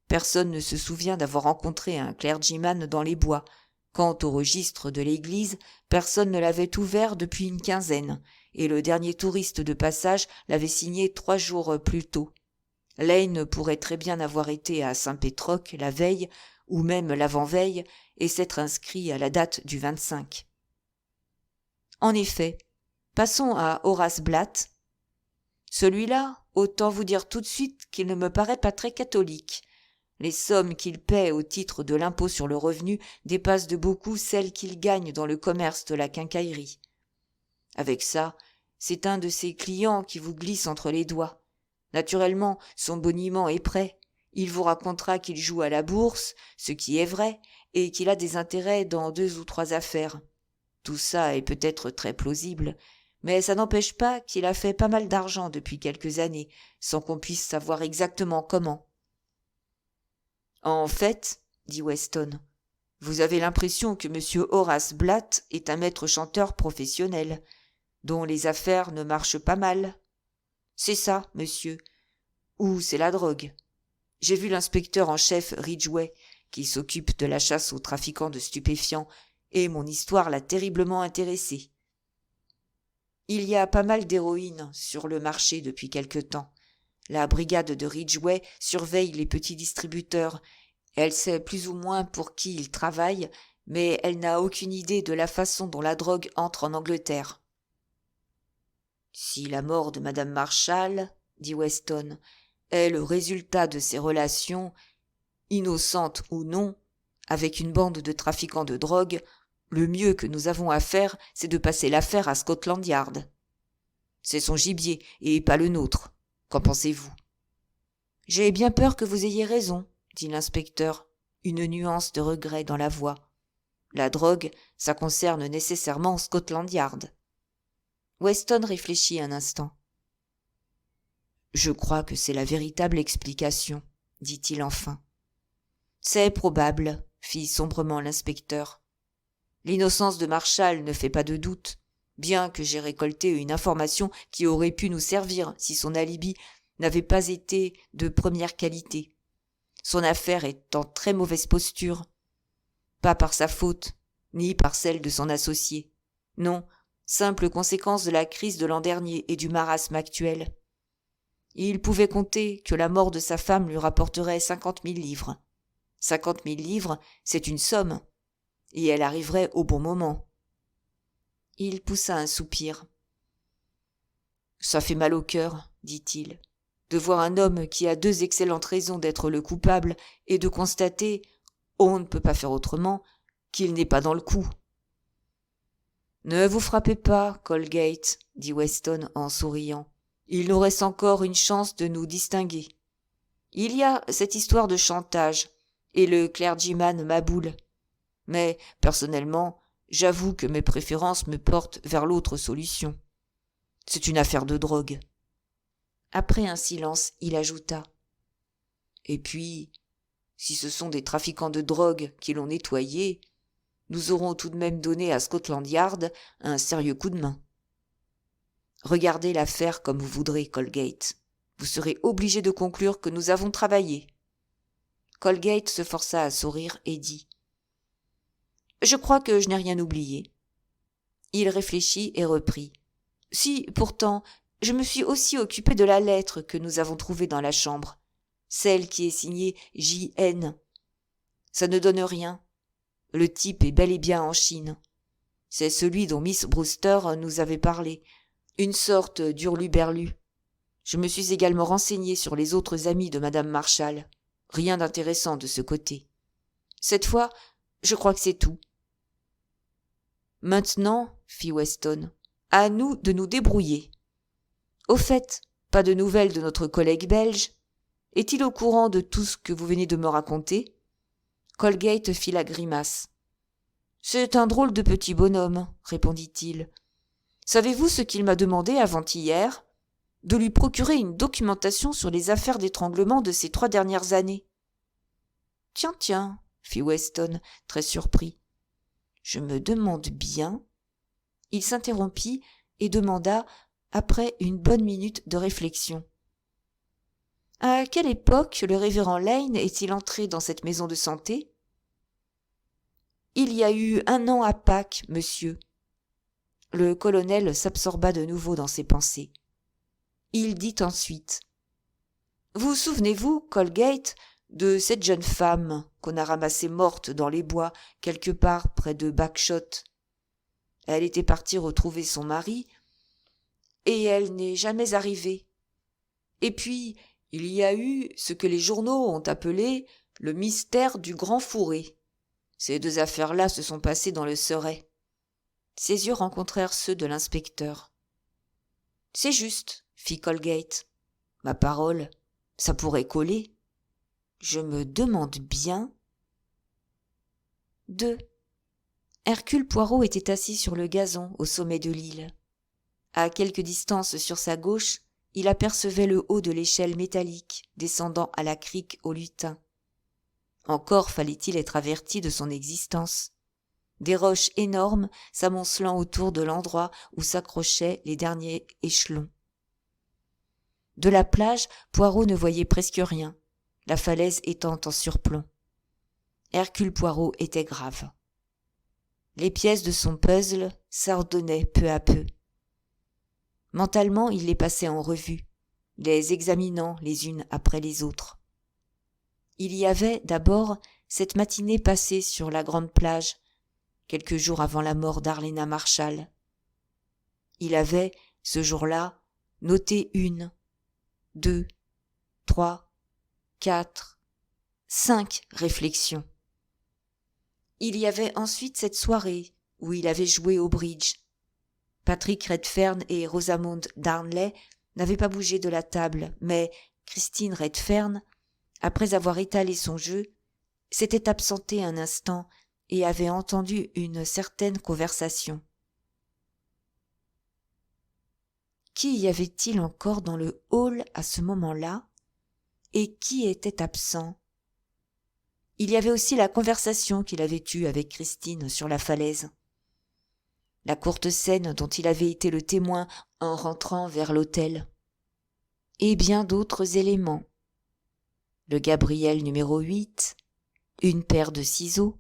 Personne ne se souvient d'avoir rencontré un clergyman dans les bois. Quant au registre de l'église, personne ne l'avait ouvert depuis une quinzaine, et le dernier touriste de passage l'avait signé 3 jours plus tôt. Lane pourrait très bien avoir été à Saint-Pétroc la veille, ou même l'avant-veille, et s'être inscrit à la date du 25. En effet, passons à Horace Blatt. Celui-là, autant vous dire tout de suite qu'il ne me paraît pas très catholique. Les sommes qu'il paie au titre de l'impôt sur le revenu dépassent de beaucoup celles qu'il gagne dans le commerce de la quincaillerie. Avec ça, C'est un de ses clients qui vous glisse entre les doigts. Naturellement, son boniment est prêt. Il vous racontera qu'il joue à la bourse, ce qui est vrai, et qu'il a des intérêts dans 2 ou 3 affaires. Tout ça est peut-être très plausible, mais ça n'empêche pas qu'il a fait pas mal d'argent depuis quelques années, sans qu'on puisse savoir exactement comment. En fait, dit Weston, vous avez l'impression que M. Horace Blatt est un maître chanteur professionnel, dont les affaires ne marchent pas mal. C'est ça, monsieur. Ou c'est la drogue. J'ai vu l'inspecteur en chef Ridgway, qui s'occupe de la chasse aux trafiquants de stupéfiants, et mon histoire l'a terriblement intéressé. Il y a pas mal d'héroïne sur le marché depuis quelque temps. La brigade de Ridgway surveille les petits distributeurs. Elle sait plus ou moins pour qui ils travaillent, mais elle n'a aucune idée de la façon dont la drogue entre en Angleterre. Si la mort de Madame Marshall, dit Weston, est le résultat de ses relations, innocentes ou non, avec une bande de trafiquants de drogue, le mieux que nous avons à faire, c'est de passer l'affaire à Scotland Yard. C'est son gibier, et pas le nôtre. Qu'en pensez-vous ? J'ai bien peur que vous ayez raison, dit l'inspecteur, une nuance de regret dans la voix. La drogue, ça concerne nécessairement Scotland Yard. Weston réfléchit un instant. Je crois que c'est la véritable explication, dit-il enfin. C'est probable, fit sombrement l'inspecteur. L'innocence de Marshall ne fait pas de doute, bien que j'ai récolté une information qui aurait pu nous servir si son alibi n'avait pas été de première qualité. Son affaire est en très mauvaise posture. Pas par sa faute, ni par celle de son associé. Non, simple conséquence de la crise de l'an dernier et du marasme actuel. Il pouvait compter que la mort de sa femme lui rapporterait 50 000 livres. 50 000 livres, c'est une somme, et elle arriverait au bon moment. Il poussa un soupir. « Ça fait mal au cœur, dit-il, de voir un homme qui a 2 excellentes raisons d'être le coupable et de constater, on ne peut pas faire autrement, qu'il n'est pas dans le coup. » « Ne vous frappez pas, Colgate, dit Weston en souriant. Il nous reste encore une chance de nous distinguer. Il y a cette histoire de chantage, et le clergyman Maboul. Mais, personnellement, j'avoue que mes préférences me portent vers l'autre solution. C'est une affaire de drogue. Après un silence, il ajouta. Et puis, si ce sont des trafiquants de drogue qui l'ont nettoyé, nous aurons tout de même donné à Scotland Yard un sérieux coup de main. Regardez l'affaire comme vous voudrez, Colgate. Vous serez obligé de conclure que nous avons travaillé. Colgate se força à sourire et dit « Je crois que je n'ai rien oublié. » Il réfléchit et reprit. « Si, pourtant, je me suis aussi occupé de la lettre que nous avons trouvée dans la chambre, celle qui est signée J.N. Ça ne donne rien. Le type est bel et bien en Chine. C'est celui dont Miss Brewster nous avait parlé, une sorte d'hurluberlu. Je me suis également renseigné sur les autres amis de Madame Marshall. Rien d'intéressant de ce côté. Cette fois, je crois que c'est tout. Maintenant, fit Weston, à nous de nous débrouiller. Au fait, pas de nouvelles de notre collègue belge. Est-il au courant de tout ce que vous venez de me raconter ? Colgate fit la grimace. « C'est un drôle de petit bonhomme, répondit-il. Savez-vous ce qu'il m'a demandé avant-hier ? De lui procurer une documentation sur les affaires d'étranglement de ces 3 dernières années. »« Tiens, fit Weston, très surpris. Je me demande bien. » Il s'interrompit et demanda, après une bonne minute de réflexion. « À quelle époque le révérend Lane est-il entré dans cette maison de santé ? » « Il y a eu 1 an à Pâques, monsieur. » Le colonel s'absorba de nouveau dans ses pensées. Il dit ensuite « Vous souvenez-vous, Colgate, de cette jeune femme qu'on a ramassée morte dans les bois quelque part près de Bagshot ? Elle était partie retrouver son mari, et elle n'est jamais arrivée. Et puis, il y a eu ce que les journaux ont appelé le mystère du Grand Fourré. Ces 2 affaires-là se sont passées dans le Surrey. » Ses yeux rencontrèrent ceux de l'inspecteur. C'est juste, fit Colgate. Ma parole, ça pourrait coller. Je me demande bien. 2. Hercule Poirot était assis sur le gazon au sommet de l'île. À quelque distance sur sa gauche, il apercevait le haut de l'échelle métallique descendant à la crique au lutin. Encore fallait-il être averti de son existence. Des roches énormes s'amoncelant autour de l'endroit où s'accrochaient les derniers échelons. De la plage, Poirot ne voyait presque rien, la falaise étant en surplomb. Hercule Poirot était grave. Les pièces de son puzzle s'ordonnaient peu à peu. Mentalement, il les passait en revue, les examinant les unes après les autres. Il y avait, d'abord, cette matinée passée sur la grande plage, quelques jours avant la mort d'Arlena Marshall. Il avait, ce jour-là, noté 1, 2, 3, 4, 5 réflexions. Il y avait ensuite cette soirée où il avait joué au bridge. Patrick Redfern et Rosamond Darnley n'avaient pas bougé de la table, mais Christine Redfern, après avoir étalé son jeu, s'était absentée un instant et avait entendu une certaine conversation. Qui y avait-il encore dans le hall à ce moment-là, et qui était absent? Il y avait aussi la conversation qu'il avait eue avec Christine sur la falaise, la courte scène dont il avait été le témoin en rentrant vers l'hôtel, et bien d'autres éléments. Le Gabriel numéro 8, une paire de ciseaux,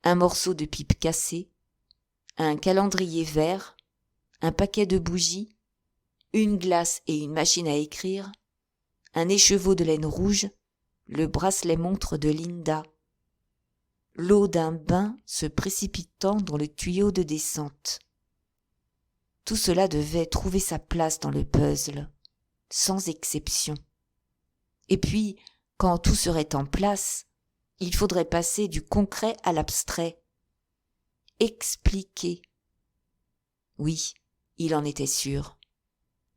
un morceau de pipe cassé, un calendrier vert, un paquet de bougies, une glace et une machine à écrire, un écheveau de laine rouge, le bracelet-montre de Linda, l'eau d'un bain se précipitant dans le tuyau de descente. Tout cela devait trouver sa place dans le puzzle, sans exception. Et puis, quand tout serait en place, il faudrait passer du concret à l'abstrait. Expliquer. Oui, il en était sûr.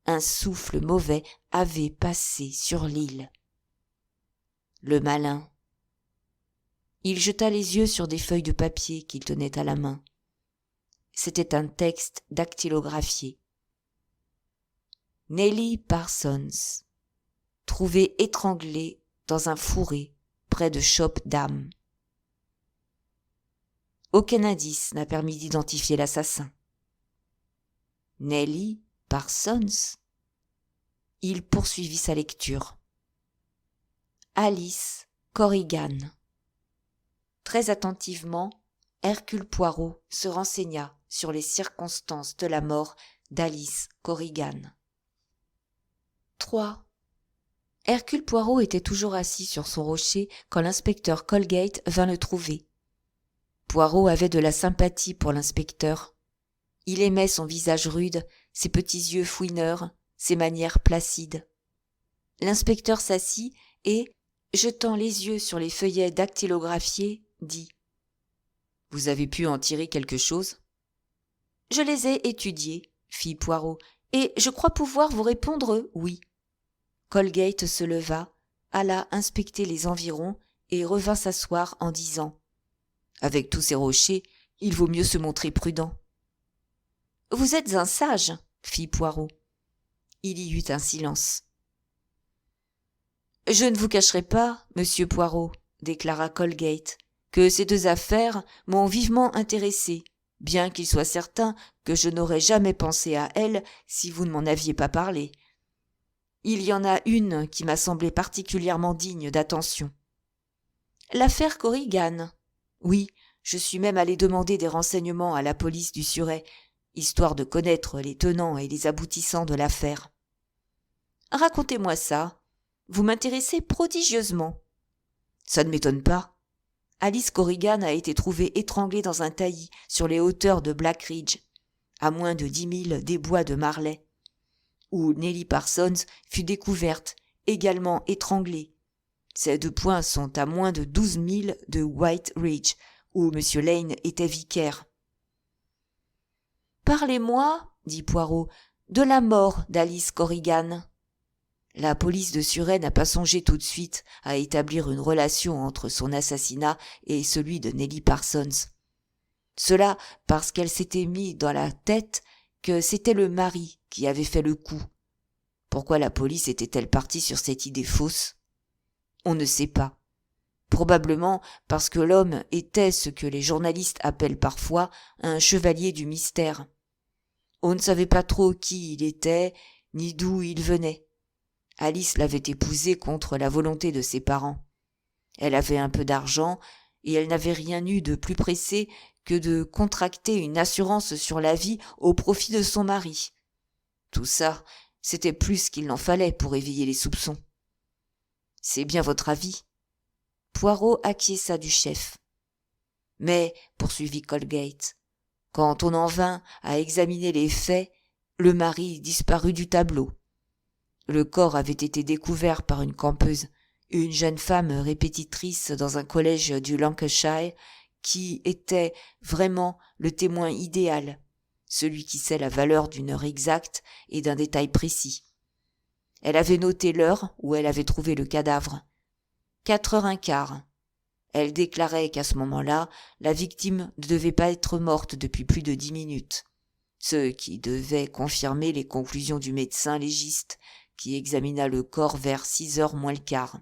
Un souffle mauvais avait passé sur l'île. Le malin. Il jeta les yeux sur des feuilles de papier qu'il tenait à la main. C'était un texte dactylographié. Nellie Parsons, trouvée étranglée dans un fourré près de Shop Dam. Aucun indice n'a permis d'identifier l'assassin. Nellie Parsons. Il poursuivit sa lecture. Alice Corrigan. Très attentivement, Hercule Poirot se renseigna sur les circonstances de la mort d'Alice Corrigan. 3. Hercule Poirot était toujours assis sur son rocher quand l'inspecteur Colgate vint le trouver. Poirot avait de la sympathie pour l'inspecteur. Il aimait son visage rude, ses petits yeux fouineurs, ses manières placides. L'inspecteur s'assit et, jetant les yeux sur les feuillets dactylographiés, dit « Vous avez pu en tirer quelque chose ?»« Je les ai étudiés, » fit Poirot, « et je crois pouvoir vous répondre oui. » Colgate se leva, alla inspecter les environs et revint s'asseoir en disant « Avec tous ces rochers, il vaut mieux se montrer prudent. »« Vous êtes un sage, » fit Poirot. Il y eut un silence. « Je ne vous cacherai pas, monsieur Poirot, » déclara Colgate, « que ces deux affaires m'ont vivement intéressé, bien qu'il soit certain que je n'aurais jamais pensé à elles si vous ne m'en aviez pas parlé. Il y en a une qui m'a semblé particulièrement digne d'attention. »« L'affaire Corrigan. Oui, je suis même allé demander des renseignements à la police du Surrey, histoire de connaître les tenants et les aboutissants de l'affaire. »« Racontez-moi ça. Vous m'intéressez prodigieusement. »« Ça ne m'étonne pas. Alice Corrigan a été trouvée étranglée dans un taillis sur les hauteurs de Black Ridge, à moins de 10 milles des bois de Marley, où Nellie Parsons fut découverte, également étranglée. Ces deux points sont à moins de 12 milles de White Ridge, où M. Lane était vicaire. « Parlez-moi, dit Poirot, de la mort d'Alice Corrigan. La police de Surrey n'a pas songé tout de suite à établir une relation entre son assassinat et celui de Nellie Parsons. Cela parce qu'elle s'était mis dans la tête que c'était le mari qui avait fait le coup. Pourquoi la police était-elle partie sur cette idée fausse ? On ne sait pas. Probablement parce que l'homme était ce que les journalistes appellent parfois un chevalier du mystère. On ne savait pas trop qui il était, ni d'où il venait. Alice l'avait épousé contre la volonté de ses parents. Elle avait un peu d'argent, et elle n'avait rien eu de plus pressé que de contracter une assurance sur la vie au profit de son mari. Tout ça, c'était plus qu'il n'en fallait pour éveiller les soupçons. « C'est bien votre avis ?» Poirot acquiesça du chef. « Mais, poursuivit Colgate, quand on en vint à examiner les faits, le mari disparut du tableau. Le corps avait été découvert par une campeuse, une jeune femme répétitrice dans un collège du Lancashire, qui était vraiment le témoin idéal, celui qui sait la valeur d'une heure exacte et d'un détail précis. Elle avait noté l'heure où elle avait trouvé le cadavre. 4h15. Elle déclarait qu'à ce moment-là, la victime ne devait pas être morte depuis plus de 10 minutes, ce qui devait confirmer les conclusions du médecin légiste qui examina le corps vers 6h moins le quart.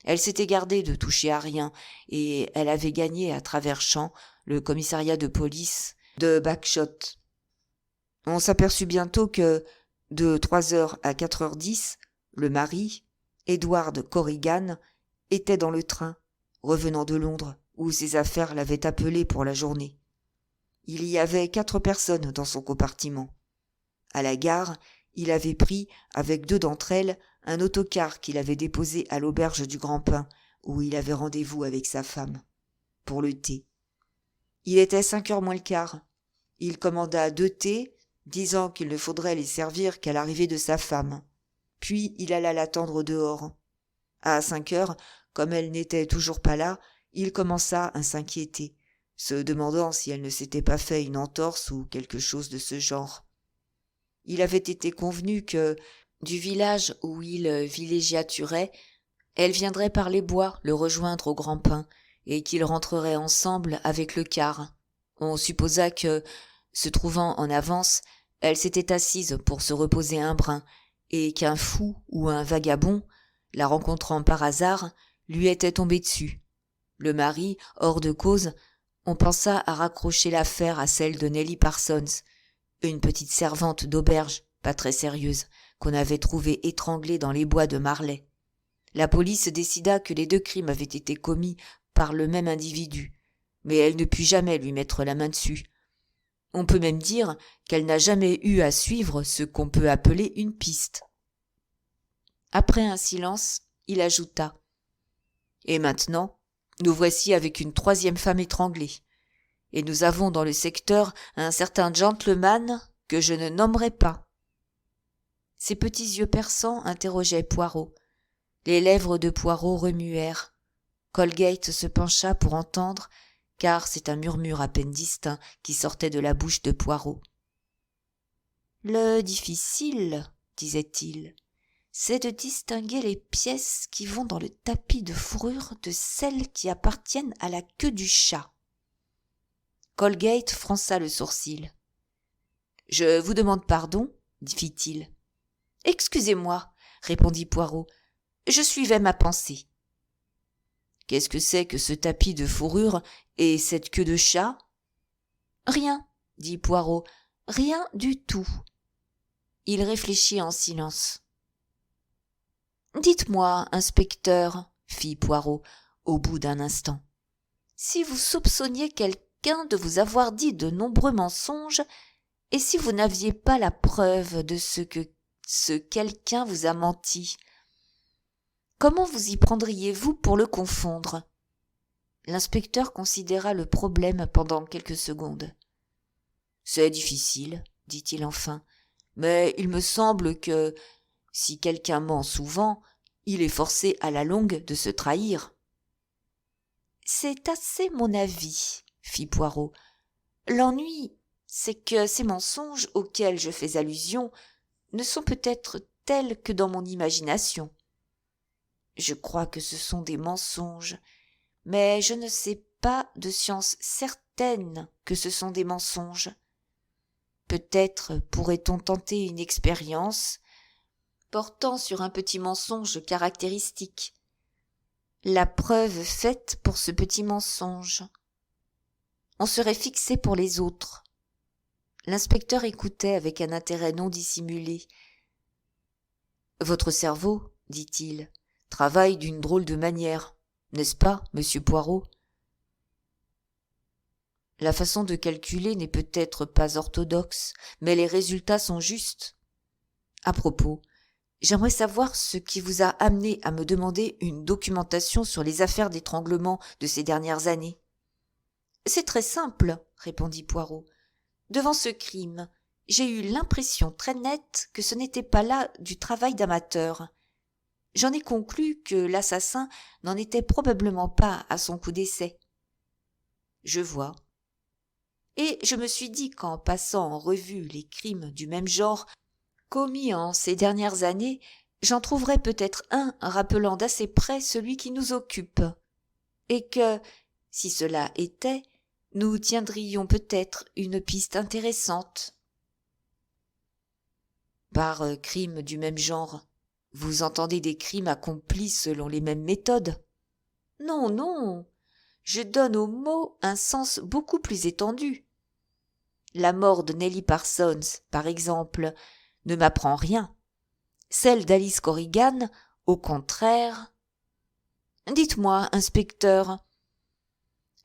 Elle s'était gardée de toucher à rien, et elle avait gagné à travers champs le commissariat de police de Bagshot. On s'aperçut bientôt que, de 3h à 4h10, le mari, Edward Corrigan, était dans le train, revenant de Londres, où ses affaires l'avaient appelé pour la journée. Il y avait 4 personnes dans son compartiment. À la gare, il avait pris, avec 2 d'entre elles, un autocar qu'il avait déposé à l'auberge du Grand-Pin, où il avait rendez-vous avec sa femme, pour le thé. Il était 5h moins le quart. Il commanda 2 thés, disant qu'il ne faudrait les servir qu'à l'arrivée de sa femme. Puis il alla l'attendre dehors. À 5h, comme elle n'était toujours pas là, il commença à s'inquiéter, se demandant si elle ne s'était pas fait une entorse ou quelque chose de ce genre. Il avait été convenu que, du village où il villégiaturait, elle viendrait par les bois le rejoindre au Grand-Pin, et qu'ils rentreraient ensemble avec le car. On supposa que, se trouvant en avance, elle s'était assise pour se reposer un brin, et qu'un fou ou un vagabond, la rencontrant par hasard, lui était tombé dessus. Le mari, hors de cause, on pensa à raccrocher l'affaire à celle de Nellie Parsons, une petite servante d'auberge, pas très sérieuse, qu'on avait trouvée étranglée dans les bois de Marley. La police décida que les 2 crimes avaient été commis par le même individu, mais elle ne put jamais lui mettre la main dessus. On peut même dire qu'elle n'a jamais eu à suivre ce qu'on peut appeler une piste. Après un silence, il ajouta : « Et maintenant, nous voici avec une 3e femme étranglée. Et nous avons dans le secteur un certain gentleman que je ne nommerai pas. » Ses petits yeux perçants interrogeaient Poirot. Les lèvres de Poirot remuèrent. Colgate se pencha pour entendre, car c'est un murmure à peine distinct qui sortait de la bouche de Poirot. « Le difficile, disait-il, c'est de distinguer les pièces qui vont dans le tapis de fourrure de celles qui appartiennent à la queue du chat. » Colgate fronça le sourcil. « Je vous demande pardon, fit-il. « Excusez-moi, répondit Poirot, je suivais ma pensée. »« Qu'est-ce que c'est que ce tapis de fourrure et cette queue de chat ?»« Rien, dit Poirot, rien du tout. » Il réfléchit en silence. « Dites-moi, inspecteur, fit Poirot, au bout d'un instant, si vous soupçonniez quelqu'un de vous avoir dit de nombreux mensonges, et si vous n'aviez pas la preuve de ce que ce quelqu'un vous a menti, comment vous y prendriez-vous pour le confondre ? » L'inspecteur considéra le problème pendant quelques secondes. « C'est difficile, dit-il enfin, mais il me semble que, si quelqu'un ment souvent, il est forcé à la longue de se trahir. »« C'est assez mon avis, fit Poirot. L'ennui, c'est que ces mensonges auxquels je fais allusion ne sont peut-être tels que dans mon imagination. Je crois que ce sont des mensonges, mais je ne sais pas de science certaine que ce sont des mensonges. Peut-être pourrait-on tenter une expérience portant sur un petit mensonge caractéristique. La preuve faite pour ce petit mensonge. On serait fixé pour les autres. L'inspecteur écoutait avec un intérêt non dissimulé. « Votre cerveau, dit-il, travaille d'une drôle de manière, n'est-ce pas, monsieur Poirot ? La façon de calculer n'est peut-être pas orthodoxe, mais les résultats sont justes. À propos, j'aimerais savoir ce qui vous a amené à me demander une documentation sur les affaires d'étranglement de ces dernières années. »« C'est très simple, répondit Poirot. Devant ce crime, j'ai eu l'impression très nette que ce n'était pas là du travail d'amateur. J'en ai conclu que l'assassin n'en était probablement pas à son coup d'essai. »« Je vois. Et je me suis dit qu'en passant en revue les crimes du même genre commis en ces dernières années, j'en trouverais peut-être un rappelant d'assez près celui qui nous occupe, et que, si cela était, nous tiendrions peut-être une piste intéressante. » Par crimes du même genre, vous entendez des crimes accomplis selon les mêmes méthodes ? Non, non, je donne au mot un sens beaucoup plus étendu. La mort de Nelly Parsons, par exemple, ne m'apprend rien. Celle d'Alice Corrigan, au contraire. Dites-moi, inspecteur,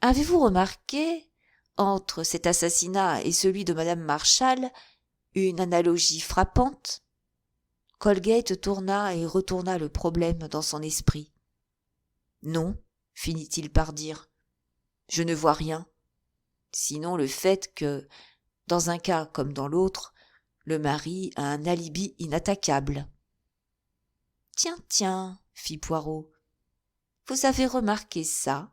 avez-vous remarqué, entre cet assassinat et celui de madame Marshall, une analogie frappante ? Colgate tourna et retourna le problème dans son esprit. Non, finit-il par dire, je ne vois rien, sinon le fait que, dans un cas comme dans l'autre, le mari a un alibi inattaquable. Tiens, fit Poirot, vous avez remarqué ça ?